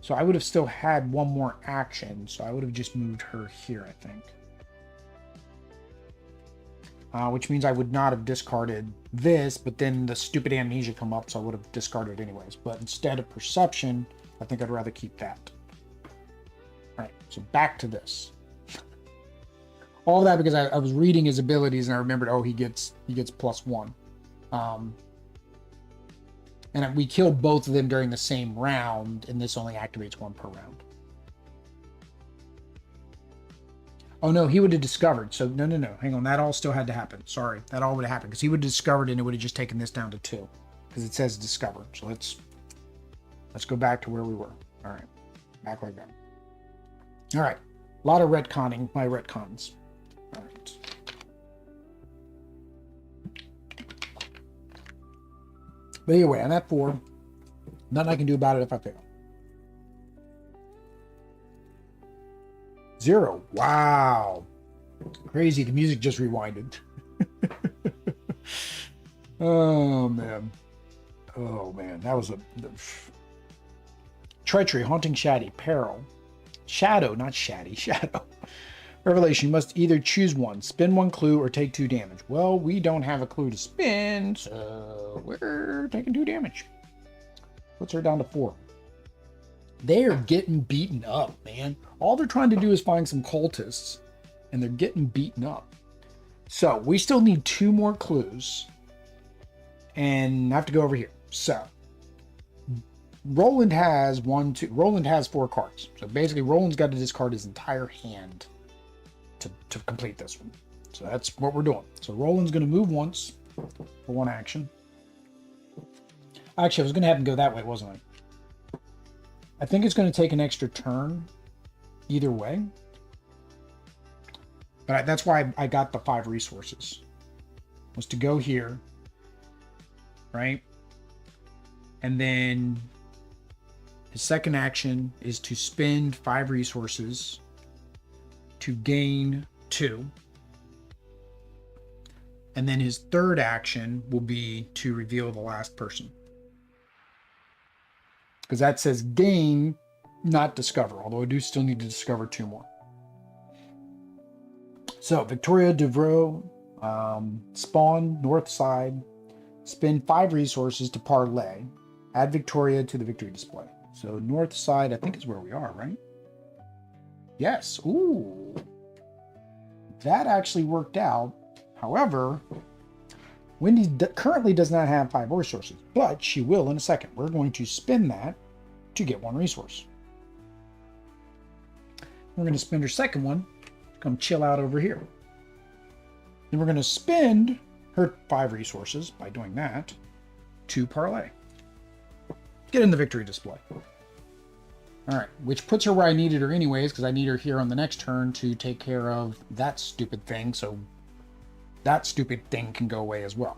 So I would have still had one more action. So I would have just moved her here, I think. Which means I would not have discarded this, but then the stupid amnesia come up, so I would have discarded it anyways. But instead of perception, I think I'd rather keep that. All right, so back to this. All that because I was reading his abilities and I remembered, oh, he gets +1. And we killed both of them during the same round, and this only activates 1 per round. Oh no, he would have discovered. So no. Hang on, that all still had to happen. Sorry, that all would have happened because he would have discovered and it would have just taken this down to 2 because it says discover. So let's go back to where we were. All right, back like that. All right, a lot of retconning my retcons. All right. But anyway, I'm at 4. Nothing I can do about it if I fail. 0. Wow. Crazy. The music just rewinded. Oh, man. Oh, man. That was a... Treachery, haunting, shaddy, peril. Shadow, not shaddy. Shadow. Revelation, you must either choose one, spin 1 clue, or take 2 damage. Well, we don't have a clue to spin, so we're taking 2 damage. Puts her down to 4. They are getting beaten up, man. All they're trying to do is find some cultists, and they're getting beaten up. So, we still need 2 more clues, and I have to go over here. So, Roland has Roland has 4 cards. So, basically, Roland's got to discard his entire hand to complete this one. So, that's what we're doing. So, Roland's going to move once for 1 action. Actually, I was going to have him go that way, wasn't I? I think it's going to take an extra turn either way. But that's why I got the 5 resources. Was to go here. Right? And then his second action is to spend 5 resources to gain 2. And then his third action will be to reveal the last person. Because that says gain, not discover. Although I do still need to discover 2 more. So, Victoria Devro, spawn, north side, spend 5 resources to parlay, add Victoria to the victory display. So, north side, I think is where we are, right? Yes. Ooh. That actually worked out. However, Wendy currently does not have 5 resources, but she will in a second. We're going to spend that to get 1 resource. We're going to spend her second one to come chill out over here. Then we're going to spend her 5 resources by doing that to parlay. Get in the victory display. All right, which puts her where I needed her anyways, because I need her here on the next turn to take care of that stupid thing, so that stupid thing can go away as well.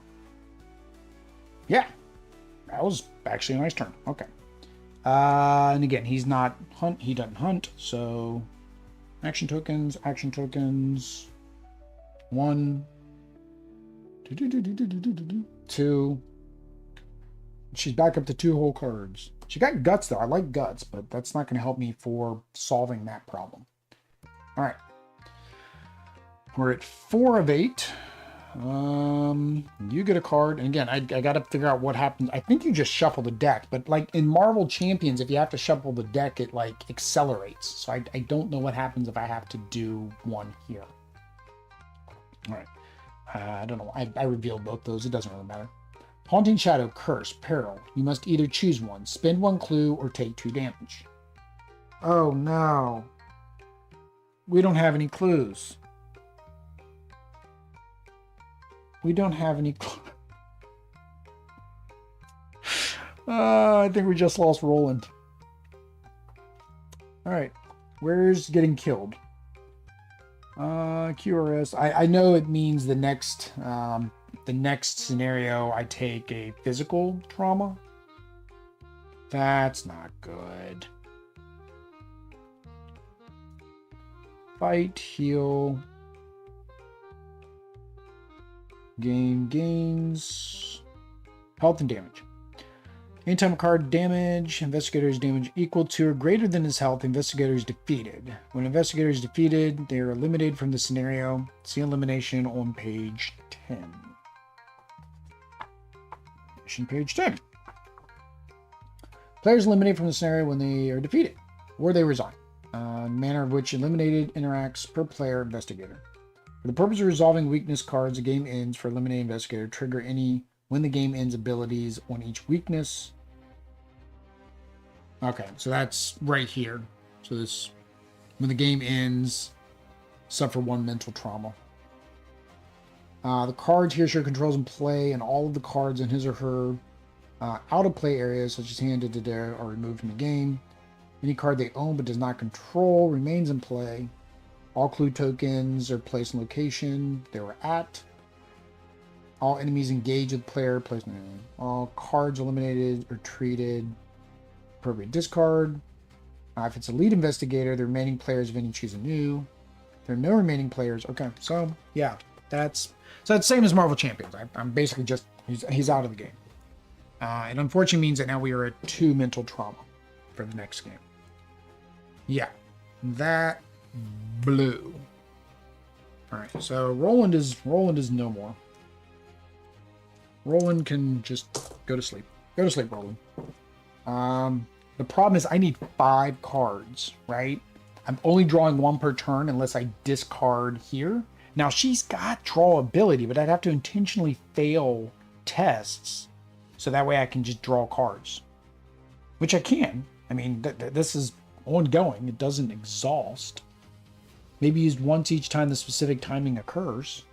Yeah, that was actually a nice turn. Okay. And again, he doesn't hunt, so action tokens, 1, 2. She's back up to 2 whole cards. She got guts though. I like guts, but that's not going to help me for solving that problem. All right. We're at 4 of 8. You get a card, and again, I got to figure out what happens. I think you just shuffle the deck, but like in Marvel Champions, if you have to shuffle the deck, it like accelerates. So I don't know what happens if I have to do one here. All right. I don't know. I revealed both those. It doesn't really matter. Haunting Shadow, Curse, Peril. You must either choose one, spend 1 clue, or take 2 damage. Oh no. We don't have any clues. We don't have any clues. I think we just lost Roland. Alright. Where's getting killed? QRS. I know it means the next scenario I take a physical trauma. That's not good. Fight, heal. Gains health and damage. Anytime a card damage, investigator's damage equal to or greater than his health, investigator is defeated. When investigator is defeated, they are eliminated from the scenario. See elimination on page 10. Page 10. Players eliminated from the scenario when they are defeated, or they resign. Manner of which eliminated interacts per player investigator. For the purpose of resolving weakness cards, the game ends. For eliminating investigator, trigger any when the game ends abilities on each weakness. Okay, so that's right here. So this, when the game ends, suffer 1 mental trauma. The cards here show controls in play, and all of the cards in his or her out of play areas, such as handed are removed from the game. Any card they own but does not control remains in play. All clue tokens are placed in location they were at. All enemies engaged with the player placed in. All cards eliminated or treated. Appropriate discard. If it's a lead investigator, the remaining players of any choose anew. There are no remaining players. Okay, so yeah, that's the same as Marvel Champions. I'm basically just he's out of the game. It unfortunately means that now we are at 2 mental trauma for the next game. Yeah, that blew. All right, so Roland is no more. Roland can just go to sleep. Go to sleep, Roland. The problem is I need 5 cards, right? I'm only drawing 1 per turn unless I discard here. Now, she's got draw ability, but I'd have to intentionally fail tests so that way I can just draw cards, which I can. I mean, this is ongoing. It doesn't exhaust. Maybe used once each time the specific timing occurs.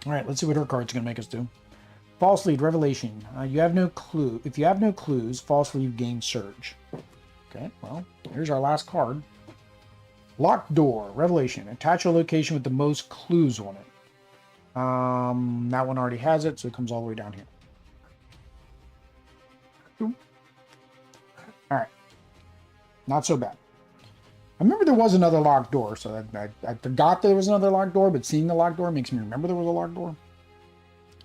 All right, let's see what her card's going to make us do. False lead, revelation. You have no clue. If you have no clues, false lead, gain surge. Okay, well, here's our last card. Locked door, revelation. Attach a location with the most clues on it. That one already has it, so it comes all the way down here. All right, not so bad. I remember there was another locked door, so I forgot there was another locked door, but seeing the locked door makes me remember there was a locked door.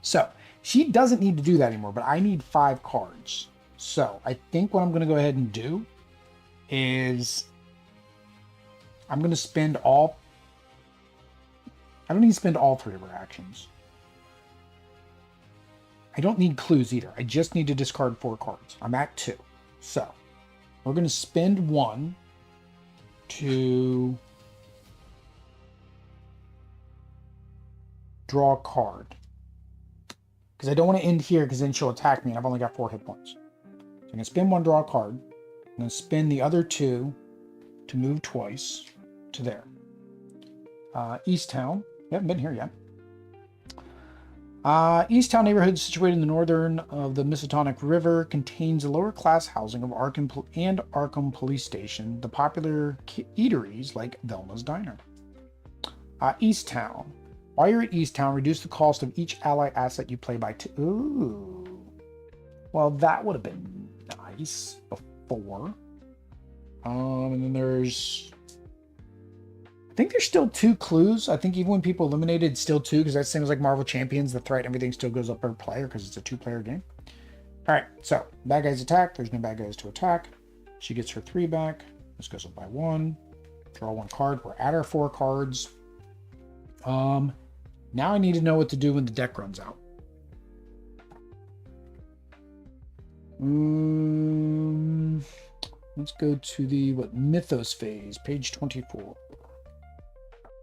So, she doesn't need to do that anymore, but I need 5 cards. So, I think what I'm going to go ahead and do is I'm going to spend all... I don't need to spend all 3 of her actions. I don't need clues either. I just need to discard 4 cards. I'm at 2. So, we're going to spend 1 to draw a card. Because I don't want to end here, because then she'll attack me, and I've only got 4 hit points. So I'm going to spin 1, draw a card. I'm going to spin the other 2 to move twice to there. East Town. We haven't been here yet. East Town neighborhood situated in the northern of the Miskatonic River contains the lower class housing of Arkham and Arkham Police Station, the popular eateries like Velma's Diner. East Town. While you're at East Town, reduce the cost of each ally asset you play by 2. Ooh. Well, that would have been nice before. And then there's... I think there's still 2 clues. I think even when people eliminated, still 2, because that's the same as like Marvel Champions. The threat, everything still goes up per player because it's a 2-player game. All right, so bad guys attack. There's no bad guys to attack. She gets her 3 back. This goes up by 1. Draw 1 card. We're at our 4 cards. Now I need to know what to do when the deck runs out. Let's go to the Mythos phase, page 24.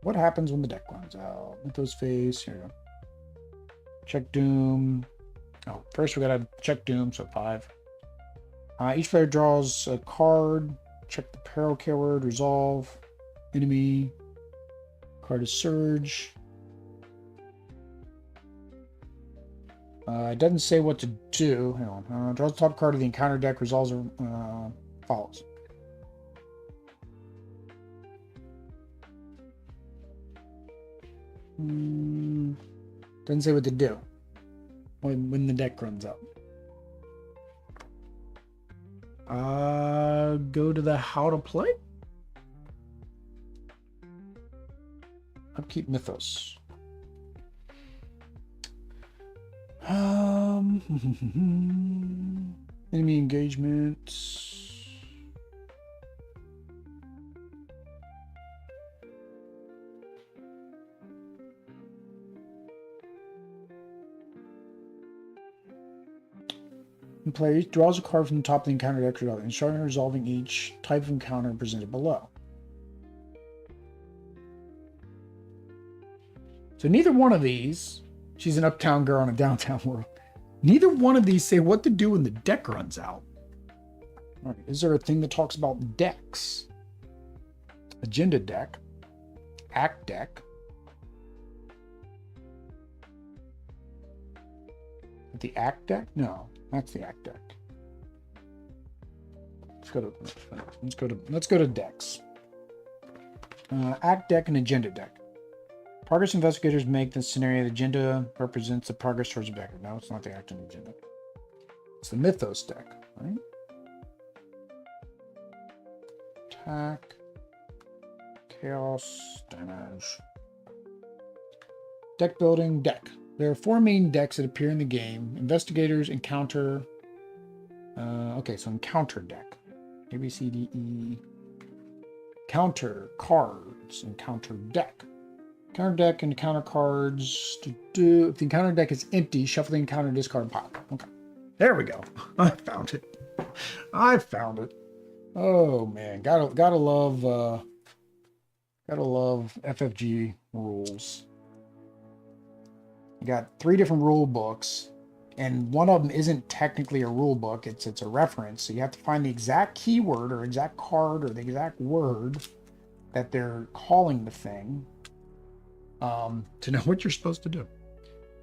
What happens when the deck runs out? Mythos phase, here we go. Check Doom. Oh, first we gotta check Doom, so 5. Each player draws a card. Check the peril keyword, resolve, enemy. Card is Surge. It doesn't say what to do. Hang on. Draws the top card of the encounter deck, resolves or follows. Doesn't say what to do when the deck runs out. Go to the how to play. Upkeep Mythos. Enemy engagement. The player draws a card from the top of the encounter deck and starting resolving each type of encounter presented below. So neither one of these, she's an uptown girl in a downtown world. Neither one of these say what to do when the deck runs out. All right, is there a thing that talks about decks? Agenda deck, act deck. The act deck? No, that's the act deck. Let's go to decks. Act deck and agenda deck. Progress investigators make the scenario. The agenda represents the progress towards the deck. No, it's not the act and agenda. It's the Mythos deck, right? Attack. Chaos. Damage. Deck building. Deck. There are 4 main decks that appear in the game. Investigators, encounter. Okay, so encounter deck. A, B, C, D, E. Counter cards. Encounter deck. Counter deck and encounter cards. If the encounter deck is empty, shuffle the encounter discard pile. Okay. There we go. I found it. I found it. Oh man. Gotta love FFG rules. You got 3 different rule books, and one of them isn't technically a rule book, it's a reference. So you have to find the exact keyword or exact card or the exact word that they're calling the thing. To know what you're supposed to do. All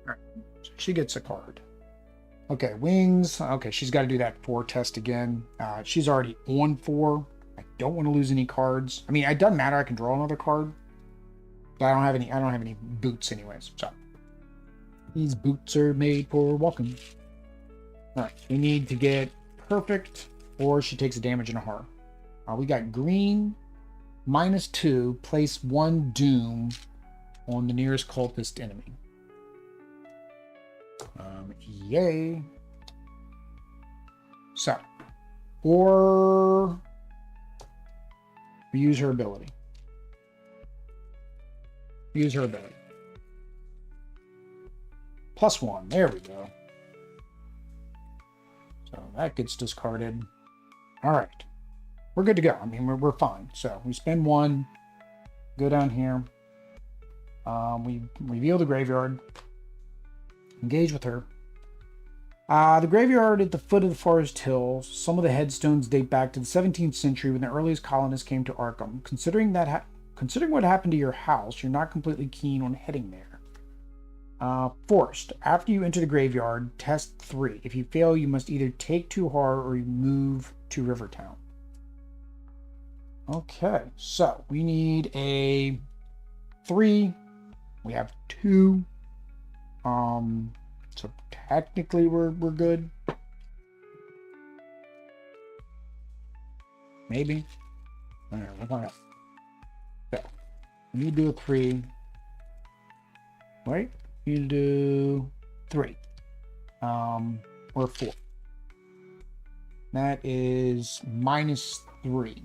right, so she gets a card. Okay, wings. Okay, she's got to do that 4 test again. She's already on 4. I don't want to lose any cards. I mean, it doesn't matter. I can draw another card, but I don't have any boots anyways. So these boots are made for walking. All right, we need to get perfect, or she takes a damage and a heart. We got green, -2. Place 1 doom on the nearest cultist enemy. Yay. So, or we use her ability. Use her ability. +1. There we go. So that gets discarded. All right. We're good to go. I mean, we're fine. So we spend 1. Go down here. We reveal the graveyard. Engage with her. The graveyard at the foot of the forest hill. Some of the headstones date back to the 17th century when the earliest colonists came to Arkham. Considering what happened to your house, you're not completely keen on heading there. Forced. After you enter the graveyard, test 3. If you fail, you must either take 2 horror or you move to Rivertown. Okay, so we need a 3. We have 2. So technically we're good. Maybe. All right, we'll find out. So we do a 3. Right? You do 3. Or 4. That is -3.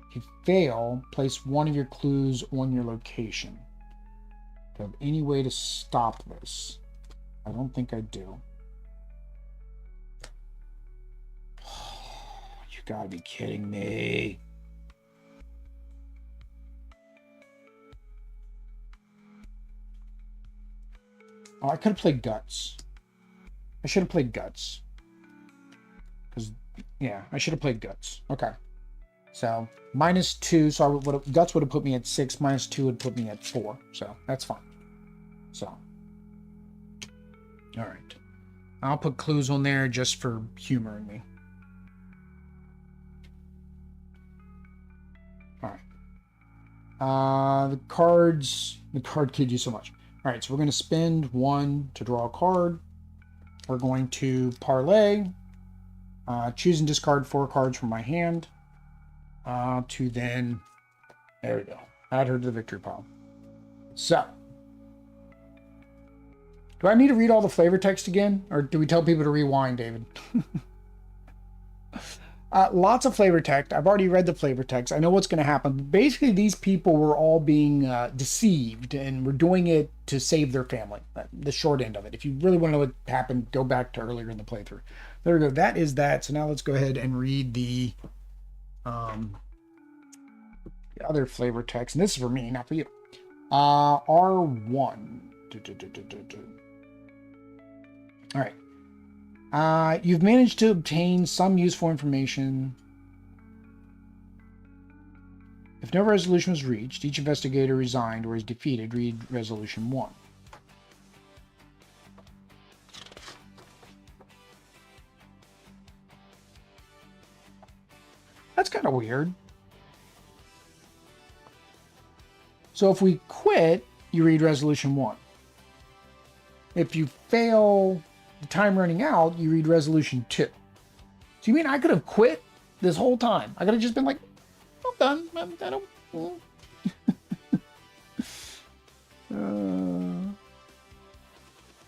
If you fail, place one of your clues on your location. Do you have any way to stop this? I don't think I do. You gotta be kidding me. Oh, I could have played Guts. I should have played Guts. Because, yeah, I should have played Guts. Okay. So, -2. So, Guts would have put me at 6. -2 would put me at 4. So, that's fine. So. Alright. I'll put clues on there just for humoring me. Alright. The card kid you so much. All right, so we're going to spend 1 to draw a card. We're going to parlay, choose and discard 4 cards from my hand, to then, there we go, add her to the victory pile. So, do I need to read all the flavor text again, or do we tell people to rewind, David? Lots of flavor text. I've already read the flavor text. I know what's going to happen. Basically, these people were all being deceived and were doing it to save their family. The short end of it. If you really want to know what happened, go back to earlier in the playthrough. There we go. That is that. So now let's go ahead and read the other flavor text. And this is for me, not for you. R1. All right. You've managed to obtain some useful information. If no resolution was reached, each investigator resigned or is defeated. Read Resolution 1. That's kind of weird. So if we quit, you read Resolution 1. If you fail the time running out, you read Resolution 2. So you mean I could have quit this whole time? I could have just been like, I'm done. I don't...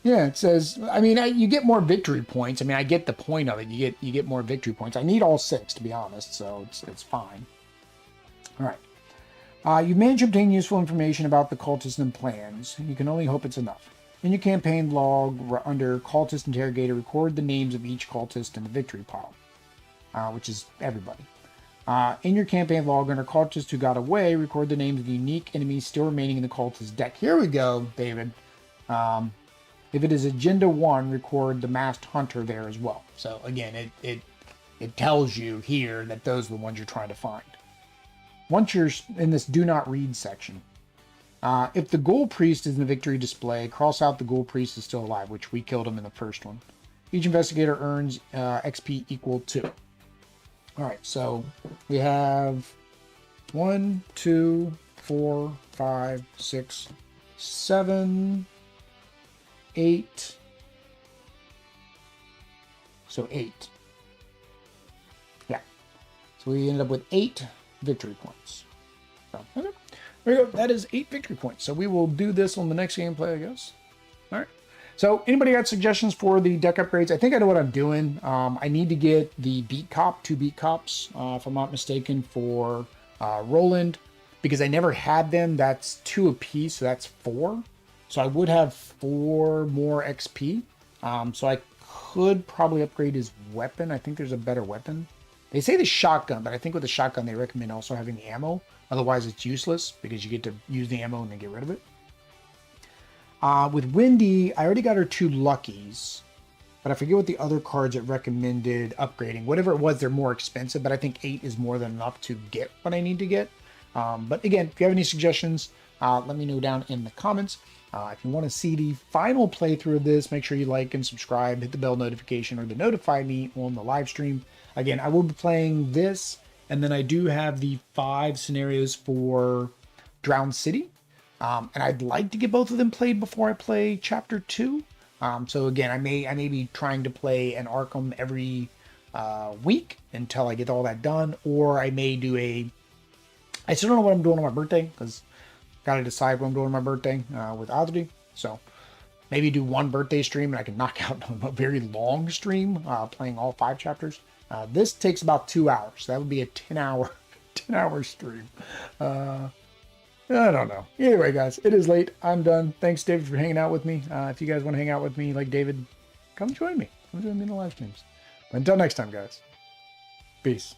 Yeah, it says, I mean, you get more victory points. I mean, I get the point of it. You get more victory points. I need all 6, to be honest, so it's fine. All right. You've managed to obtain useful information about the cultists and plans. You can only hope it's enough. In your campaign log, under Cultist Interrogator, record the names of each cultist in the victory pile, which is everybody. In your campaign log, under Cultists Who Got Away, record the names of the unique enemies still remaining in the cultist deck. Here we go, David. If it is Agenda 1, record the Masked Hunter there as well. So, again, it tells you here that those are the ones you're trying to find. Once you're in this Do Not Read section, if the Ghoul Priest is in the victory display, cross out the Ghoul Priest is still alive, which we killed him in the first one. Each investigator earns XP equal to. Alright, so we have 1, 2, 4, 5, 6, 7, 8. So 8. Yeah. So we ended up with 8 victory points. So, okay. There you go. That is 8 victory points. So we will do this on the next gameplay, I guess. All right. So anybody got suggestions for the deck upgrades? I think I know what I'm doing. I need to get the Beat Cop, 2 Beat Cops, if I'm not mistaken, for Roland, because I never had them. That's 2 apiece, so that's 4. So I would have 4 more XP. So I could probably upgrade his weapon. I think there's a better weapon. They say the shotgun, but I think with the shotgun they recommend also having the ammo. Otherwise it's useless because you get to use the ammo and then get rid of it. With Wendy, I already got her 2 Luckies. but I forget what the other cards it recommended upgrading. Whatever it was, they're more expensive, but I think 8 is more than enough to get what I need to get. But again, if you have any suggestions, let me know down in the comments. If you want to see the final playthrough of this, make sure you like and subscribe, hit the bell notification or to notify me on the live stream. Again, I will be playing this, and then I do have the 5 scenarios for Drowned City. And I'd like to get both of them played before I play Chapter 2. So again, I may be trying to play an Arkham every week until I get all that done, or I may do I still don't know what I'm doing on my birthday, because got to decide what I'm doing on my birthday with Oddity. So maybe do one birthday stream and I can knock out a very long stream playing all 5 chapters. This takes about 2 hours. So that would be a 10-hour stream. I don't know. Anyway, guys, it is late. I'm done. Thanks, David, for hanging out with me. If you guys want to hang out with me like David, come join me. Come join me in the live streams. But until next time, guys. Peace.